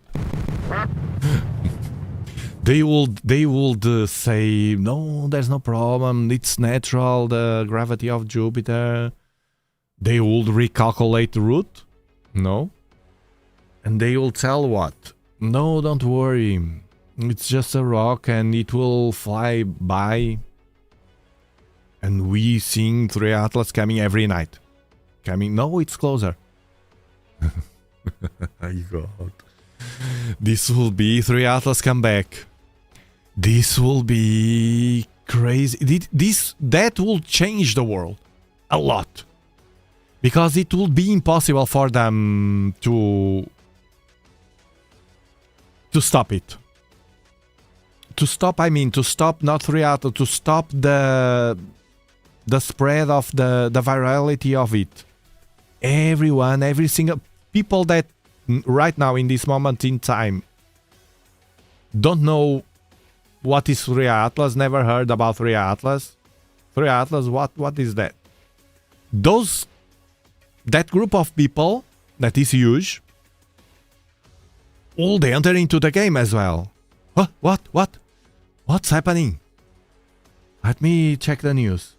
They would say, no, there's no problem, it's natural, the gravity of Jupiter. They would recalculate the route? No. And they will tell what? No, don't worry, it's just a rock and it will fly by. And we seeing 3 Atlas coming every night. No, it's closer. My God. This will be 3 Atlas come back. This will be crazy. That will change the world a lot. Because it will be impossible for them to stop it. To stop not 3 Atlas, to stop the spread of the virality of it. Everyone, every single people that right now in this moment in time don't know what is 3 Atlas, never heard about 3 Atlas. 3 Atlas, what is that? That group of people that is huge, all they enter into the game as well. What's happening? Let me check the news.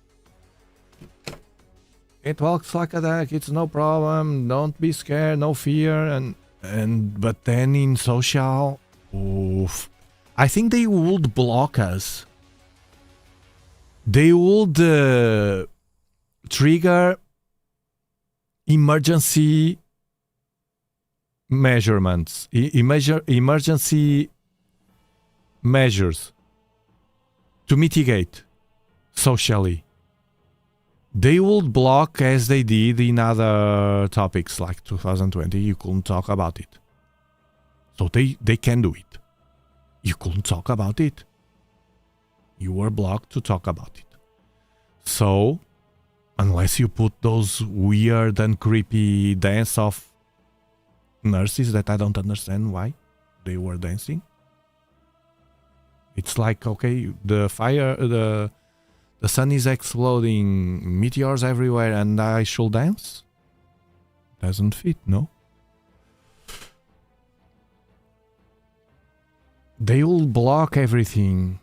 It walks like a duck, it's no problem, don't be scared, no fear, but then in social, oof, I think they would block us. They would trigger emergency measurements, emergency measures to mitigate socially. They would block as they did in other topics like 2020. You couldn't talk about it. So they can do it. You couldn't talk about it. You were blocked to talk about it. So Unless you put those weird and creepy dance of nurses that I don't understand why they were dancing. It's like, okay, the sun is exploding, meteors everywhere, and I should dance? Doesn't fit, no? They will block everything.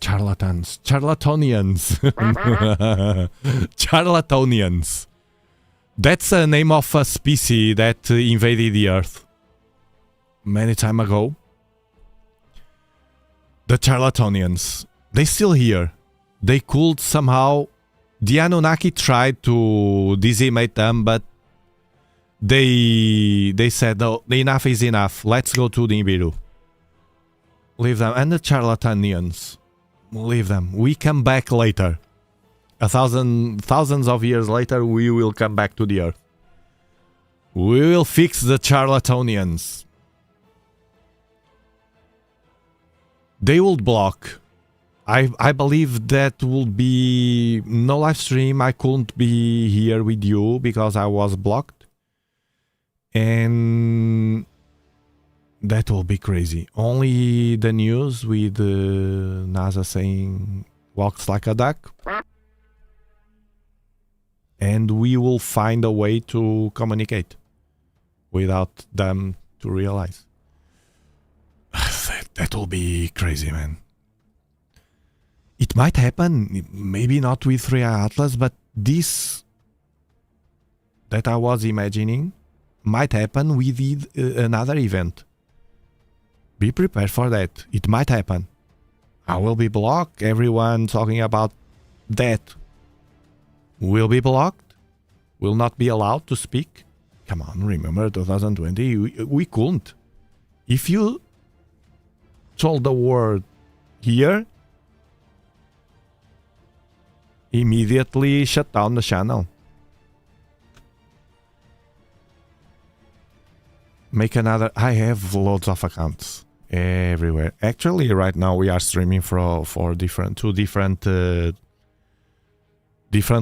Charlatans. Charlatonians. Charlatonians. That's the name of a species that invaded the Earth many time ago. The Charlatonians. They still here. They could somehow... The Anunnaki tried to decimate them, but they said, no, enough is enough. Let's go to Nibiru. Leave them. And the Charlatanians. Leave them. We come back later. Thousands of years later, we will come back to the Earth. We will fix the Charlatanians. They will block. I believe that will be no live stream. I couldn't be here with you because I was blocked. And that will be crazy. Only the news with NASA saying walks like a duck. And we will find a way to communicate without them to realize. That will be crazy, man. It might happen, maybe not with 3i Atlas, but this that I was imagining might happen with another event. Be prepared for that. It might happen. I will be blocked. Everyone talking about that will be blocked. Will not be allowed to speak. Come on, remember 2020? We couldn't. If you told the word here, immediately shut down the channel. Make another. I have loads of accounts everywhere. Actually, right now we are streaming for two different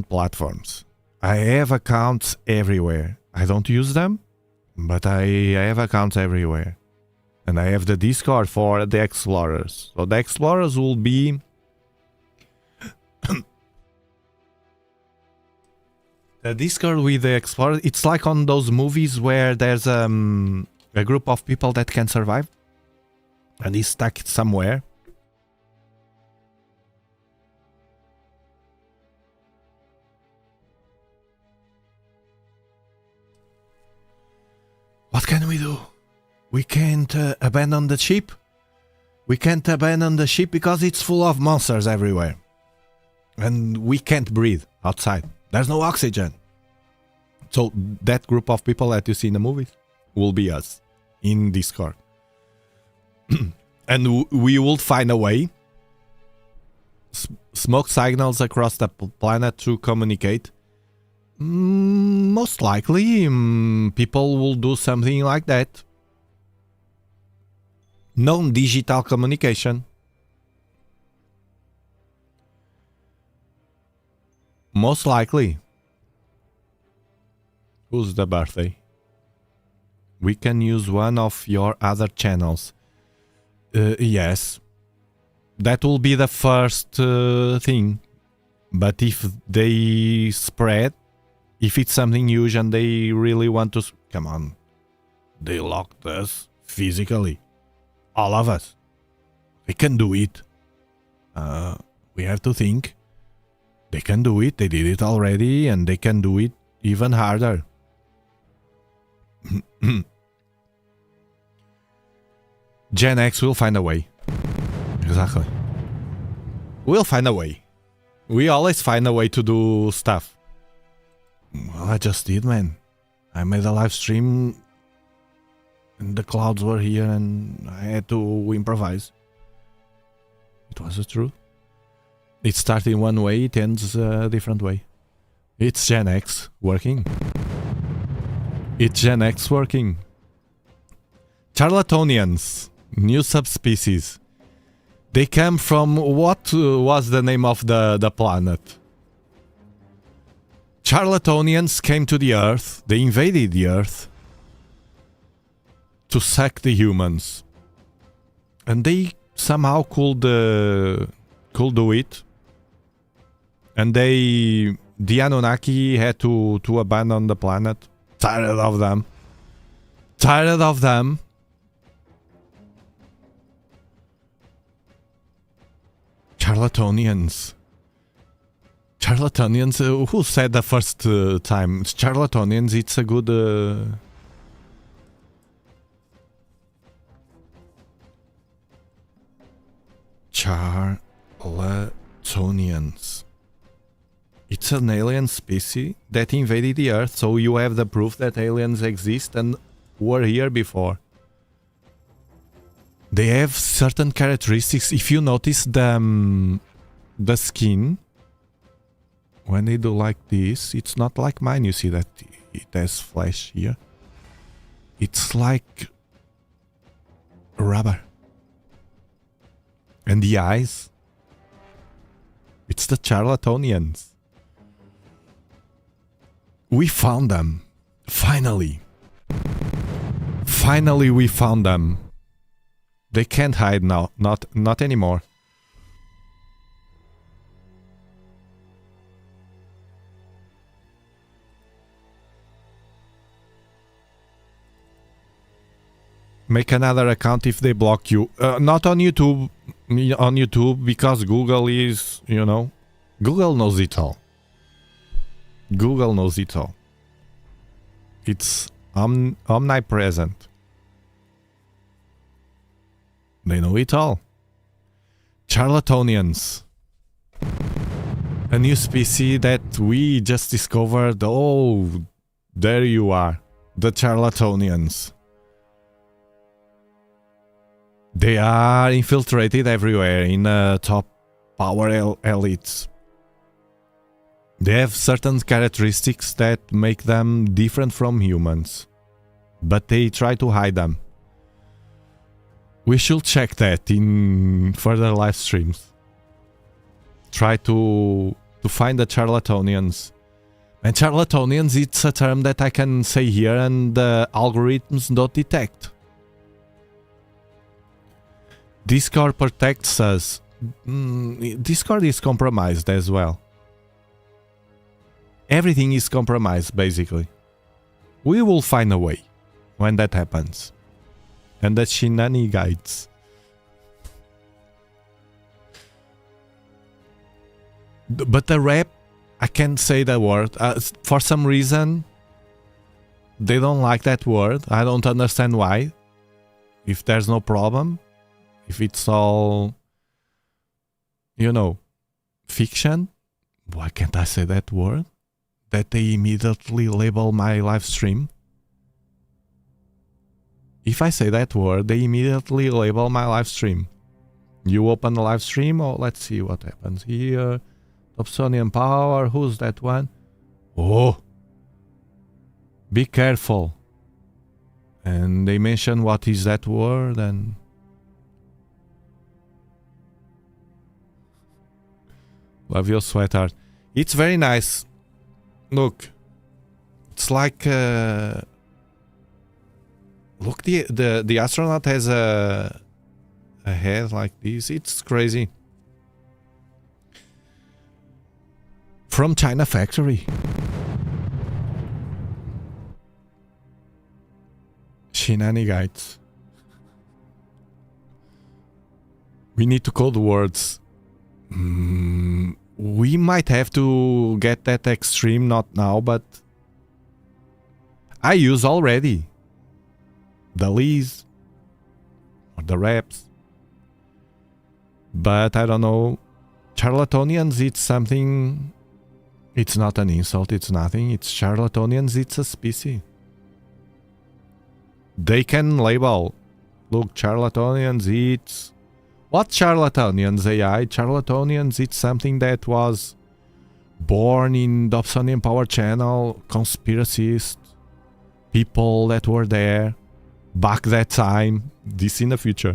platforms. I have accounts everywhere. I don't use them, but I have accounts everywhere. And I have the Discord for the Explorers. So the Explorers will be the Discord with the Explorers. It's like on those movies where there's a group of people that can survive and is stuck somewhere. What can we do? We can't abandon the ship. We can't abandon the ship because it's full of monsters everywhere. And we can't breathe outside. There's no oxygen. So that group of people that you see in the movies will be us in Discord. And we will find a way. Smoke signals across the planet to communicate. Most likely, people will do something like that. Non-digital communication. Most likely. Who's the birthday? We can use one of your other channels. Yes. That will be the first thing. But if they spread, if it's something huge and they really want to... Come on. They locked us physically. All of us. They can do it. We have to think. They can do it. They did it already and they can do it even harder. Gen X will find a way. Exactly. We'll find a way. We always find a way to do stuff. Well, I just did, man. I made a live stream and the clouds were here and I had to improvise. It was the truth. It starts in one way, it ends a different way. It's Gen X working. It's Gen X working. Charlatonians, new subspecies. They come from what was the name of the planet? Charlatonians came to the Earth. They invaded the Earth to sack the humans. And they somehow could do it. And the Anunnaki had to abandon the planet. Tired of them. Tired of them. Charlatonians. Charlatonians. Who said the first time? Charlatonians, it's a good... Charlatonians. It's an alien species that invaded the Earth, so you have the proof that aliens exist and were here before. They have certain characteristics. If you notice the skin, when they do like this, it's not like mine. You see that it has flesh here. It's like rubber. And the eyes, it's the Charlatonians. We found them. Finally. Finally we found them. They can't hide now. Not anymore. Make another account if they block you. Not on YouTube. On YouTube, because Google is, you know, Google knows it all. Google knows it all. It's omnipresent. They know it all. Charlatonians. A new species that we just discovered. Oh, there you are. The Charlatonians. They are infiltrated everywhere in top power elites. They have certain characteristics that make them different from humans, but they try to hide them. We should check that in further live streams. Try to find the Charlatonians. And Charlatonians, it's a term that I can say here and the algorithms don't detect. Discord protects us. Discord is compromised as well. Everything is compromised, basically. We will find a way when that happens. And the shenanigans. But the rap, I can't say the word. For some reason, they don't like that word. I don't understand why. If there's no problem. If it's all, you know, fiction, why can't I say that word? That they immediately label my live stream. If I say that word, they immediately label my live stream. You open the live stream, or let's see what happens here. Dobsonian power, who's that one? Oh, be careful. And they mention what is that word and... Love your sweater. It's very nice. Look. It's like... look, the astronaut has a head like this. It's crazy. From China factory. Shenanigans. We need to code words. We might have to get that extreme, not now, but I use already the lees or the reps, but I don't know. Charlatonians, it's something. It's not an insult, it's nothing. It's Charlatonians, it's a species. They can label. Look, Charlatonians, it's... What Charlatonians, AI? Charlatonians, it's something that was born in Dobsonian Power Channel, conspiracists, people that were there, back that time, this in the future.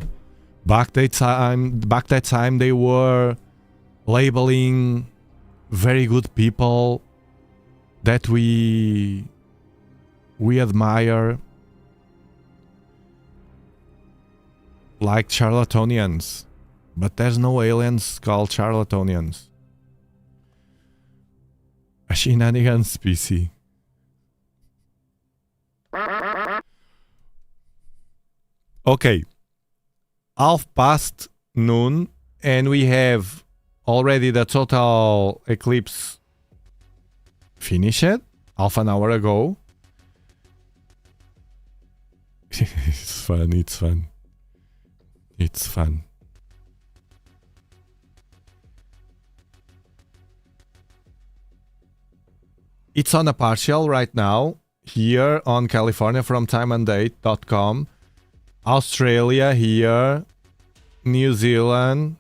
Back that time they were labeling very good people that we admire, like charlatanians, but there's no aliens called charlatanians. A shenanigan species. Okay, half past noon, and we have already the total eclipse finished half an hour ago. It's fun, it's fun. It's fun. It's on a partial right now, here on California from timeanddate.com. Australia here, New Zealand,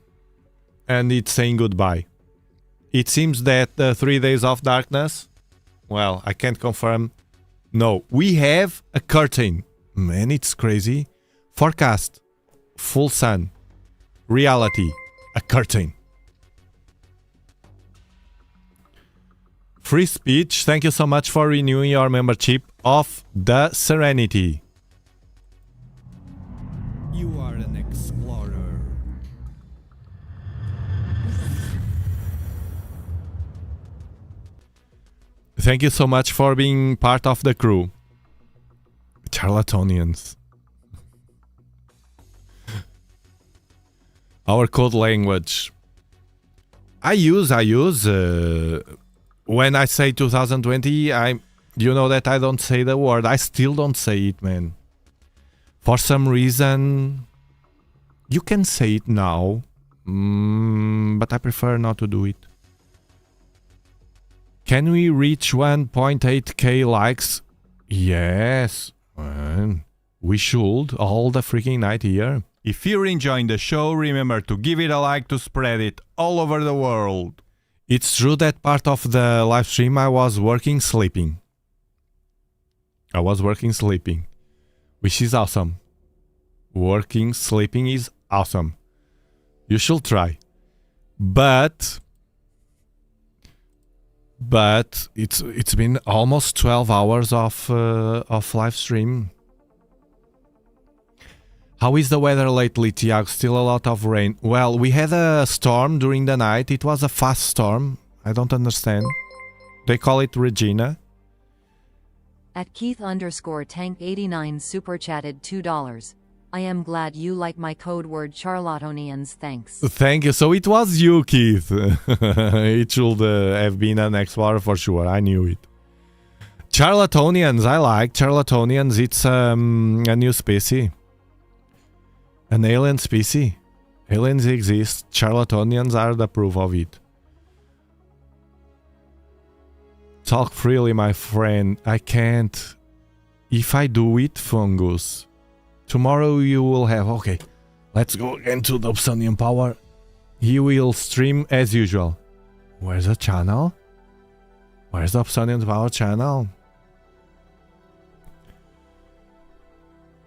and it's saying goodbye. It seems that 3 days of darkness, well, I can't confirm. No, we have a curtain. Man, it's crazy. Forecast, full sun. Reality, a curtain. Free speech, thank you so much for renewing your membership of the Serenity. You are an explorer. Thank you so much for being part of the crew. Charlatanians. Our code language. I use. When I say 2020, you know that I don't say the word. I still don't say it, man. For some reason, you can say it now, but I prefer not to do it. Can we reach 1.8k likes? Yes, man. We should all the freaking night here. If you're enjoying the show, remember to give it a like to spread it all over the world. It's true that part of the live stream I was working sleeping. Which is awesome. Working, sleeping is awesome. You should try. But it's been almost 12 hours of live stream. How is the weather lately, Tiago? Still a lot of rain. Well, we had a storm during the night. It was a fast storm. I don't understand. They call it Regina. At Keith_Tank89 super chatted $2. I am glad you like my code word charlatanians, thanks. Thank you. So it was you, Keith. It should have been an explorer for sure. I knew it. Charlatanians. I like charlatanians. It's a new species. An alien species. Aliens exist. Charlatanians are the proof of it. Talk freely, my friend. I can't. If I do it, fungus. Tomorrow you will have... Okay, let's go again to Dobsonian power. He will stream as usual. Where's the channel? Where's Dobsonian power channel?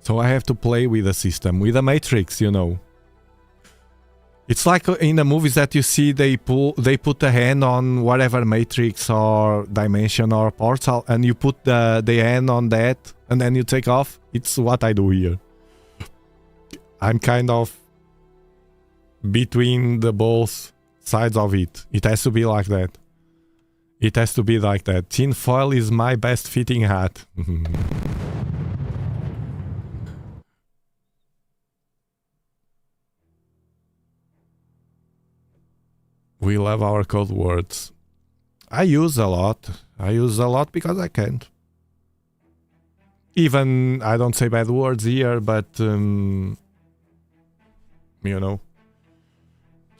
So I have to play with the system, with the matrix, you know. It's like in the movies that you see they put a hand on whatever matrix or dimension or portal, and you put the hand on that and then you take off. It's what I do here. I'm kind of between the both sides of it. It has to be like that. It has to be like that. Tin foil is my best fitting hat. We love our code words. I use a lot. I use a lot because I can't. Even I don't say bad words here, but you know,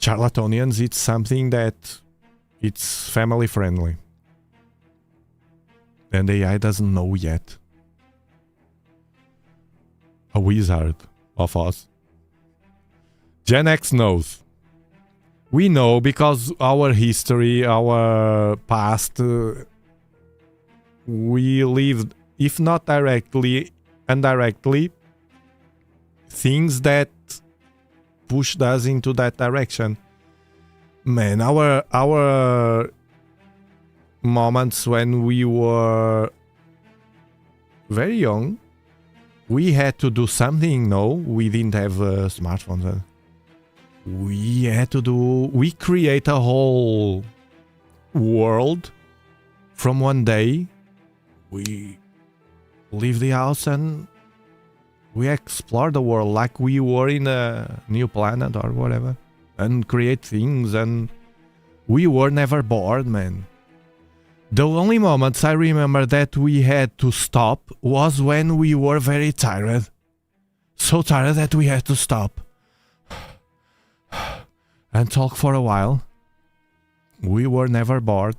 charlatanians, it's something that it's family friendly. And AI doesn't know yet. A wizard of us. Gen X knows. We know because our history, our past, we lived, if not directly, indirectly, things that pushed us into that direction. Man, our moments when we were very young. We had to do something. No, we didn't have smartphones. We create a whole world from one day. We leave the house and we explore the world like we were in a new planet or whatever, and create things, and we were never bored, man. The only moments I remember that we had to stop was when we were very tired. So tired that we had to stop and talk for a while. We were never bored.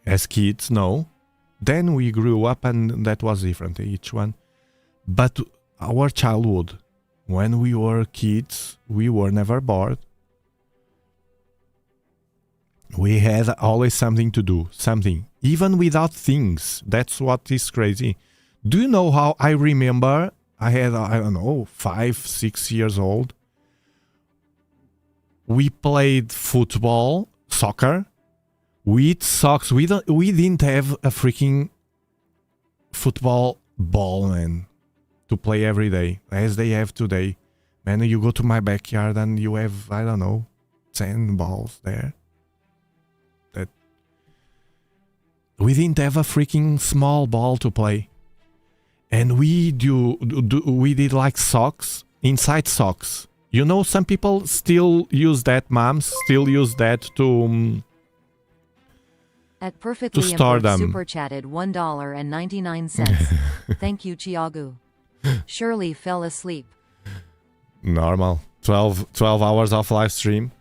As kids, no. Then we grew up and that was different, each one. But our childhood, when we were kids, we were never bored. We had always something to do, something, even without things. That's what is crazy. Do you know how I remember? I had, I don't know, 5, 6 years old. We played football, soccer, with socks. We didn't have a freaking football ball, man, to play every day, as they have today. Man, you go to my backyard and you have, I don't know, 10 balls there. We didn't have a freaking small ball to play. And we did like socks, inside socks. You know, some people still use that, moms still use that to At Perfectly store Improved them. super chatted $1.99. Thank you, Chiagu. Shirley fell asleep. Normal. 12 hours of live stream.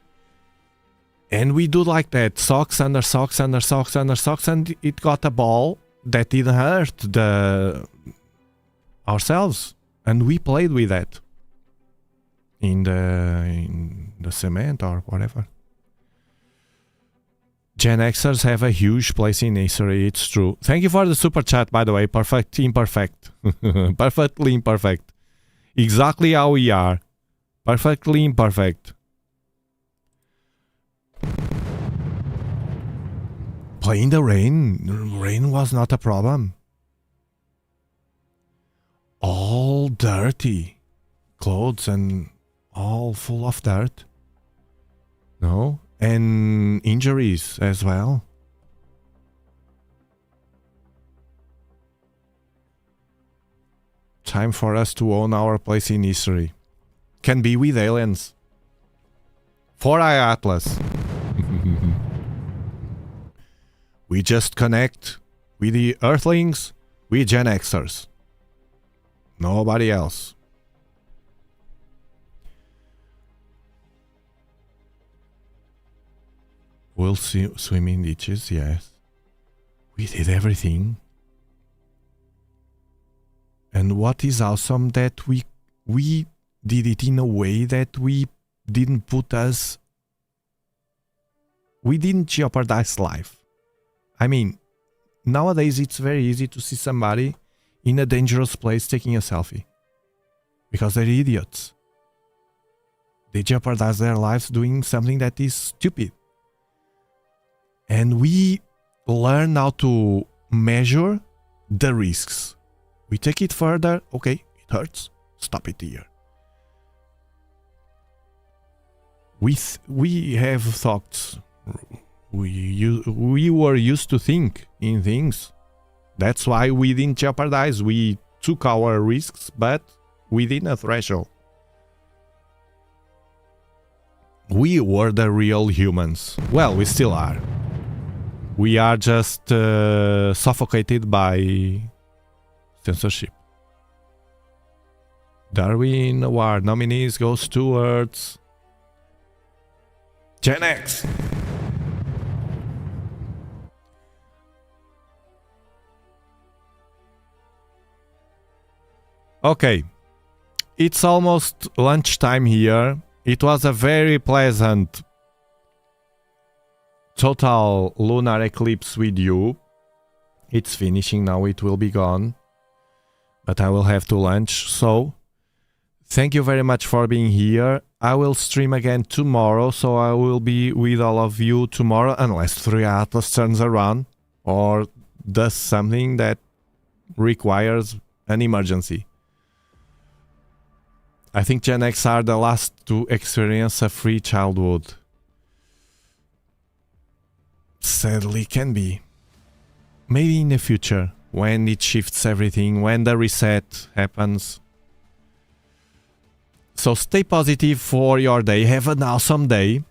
And we do like that, socks under socks under socks under socks, and it got a ball that didn't hurt ourselves, and we played with that in the cement or whatever. Gen Xers have a huge place in history. It's true. Thank you for the super chat, by the way. Perfect, imperfect, perfectly imperfect, exactly how we are. Perfectly imperfect. Play in the rain. Rain was not a problem. All dirty clothes and all full of dirt. No? And injuries as well. Time for us to own our place in history. Can be with aliens. 4i Atlas. We just connect with the Earthlings, we Gen Xers. Nobody else. We'll swim in ditches, yes. We did everything. And what is awesome that we did it in a way that we didn't jeopardize life. I mean, nowadays it's very easy to see somebody in a dangerous place taking a selfie. Because they're idiots. They jeopardize their lives doing something that is stupid. And we learn how to measure the risks. We take it further. Okay, it hurts. Stop it here. We have thoughts. We were used to think in things. That's why we didn't jeopardize. We took our risks, but within a threshold. We were the real humans. Well, we still are. We are just suffocated by censorship. Darwin Award nominees goes towards Gen X. Okay, it's almost lunchtime here. It was a very pleasant total lunar eclipse with you. It's finishing now, it will be gone. But I will have to lunch. So, Thank you very much for being here. I will stream again tomorrow, so I will be with all of you tomorrow, unless 3 Atlas turns around or does something that requires an emergency. I think Gen X are the last to experience a free childhood. Sadly, can be. Maybe in the future, when it shifts everything, when the reset happens. So stay positive for your day. Have an awesome day.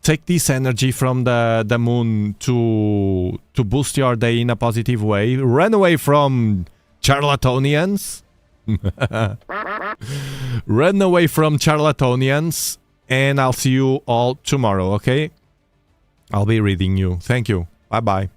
Take this energy from the moon to boost your day in a positive way. Run away from charlatanians. Run away from charlatanians. And I'll see you all tomorrow, okay? I'll be reading you. Thank you. Bye-bye.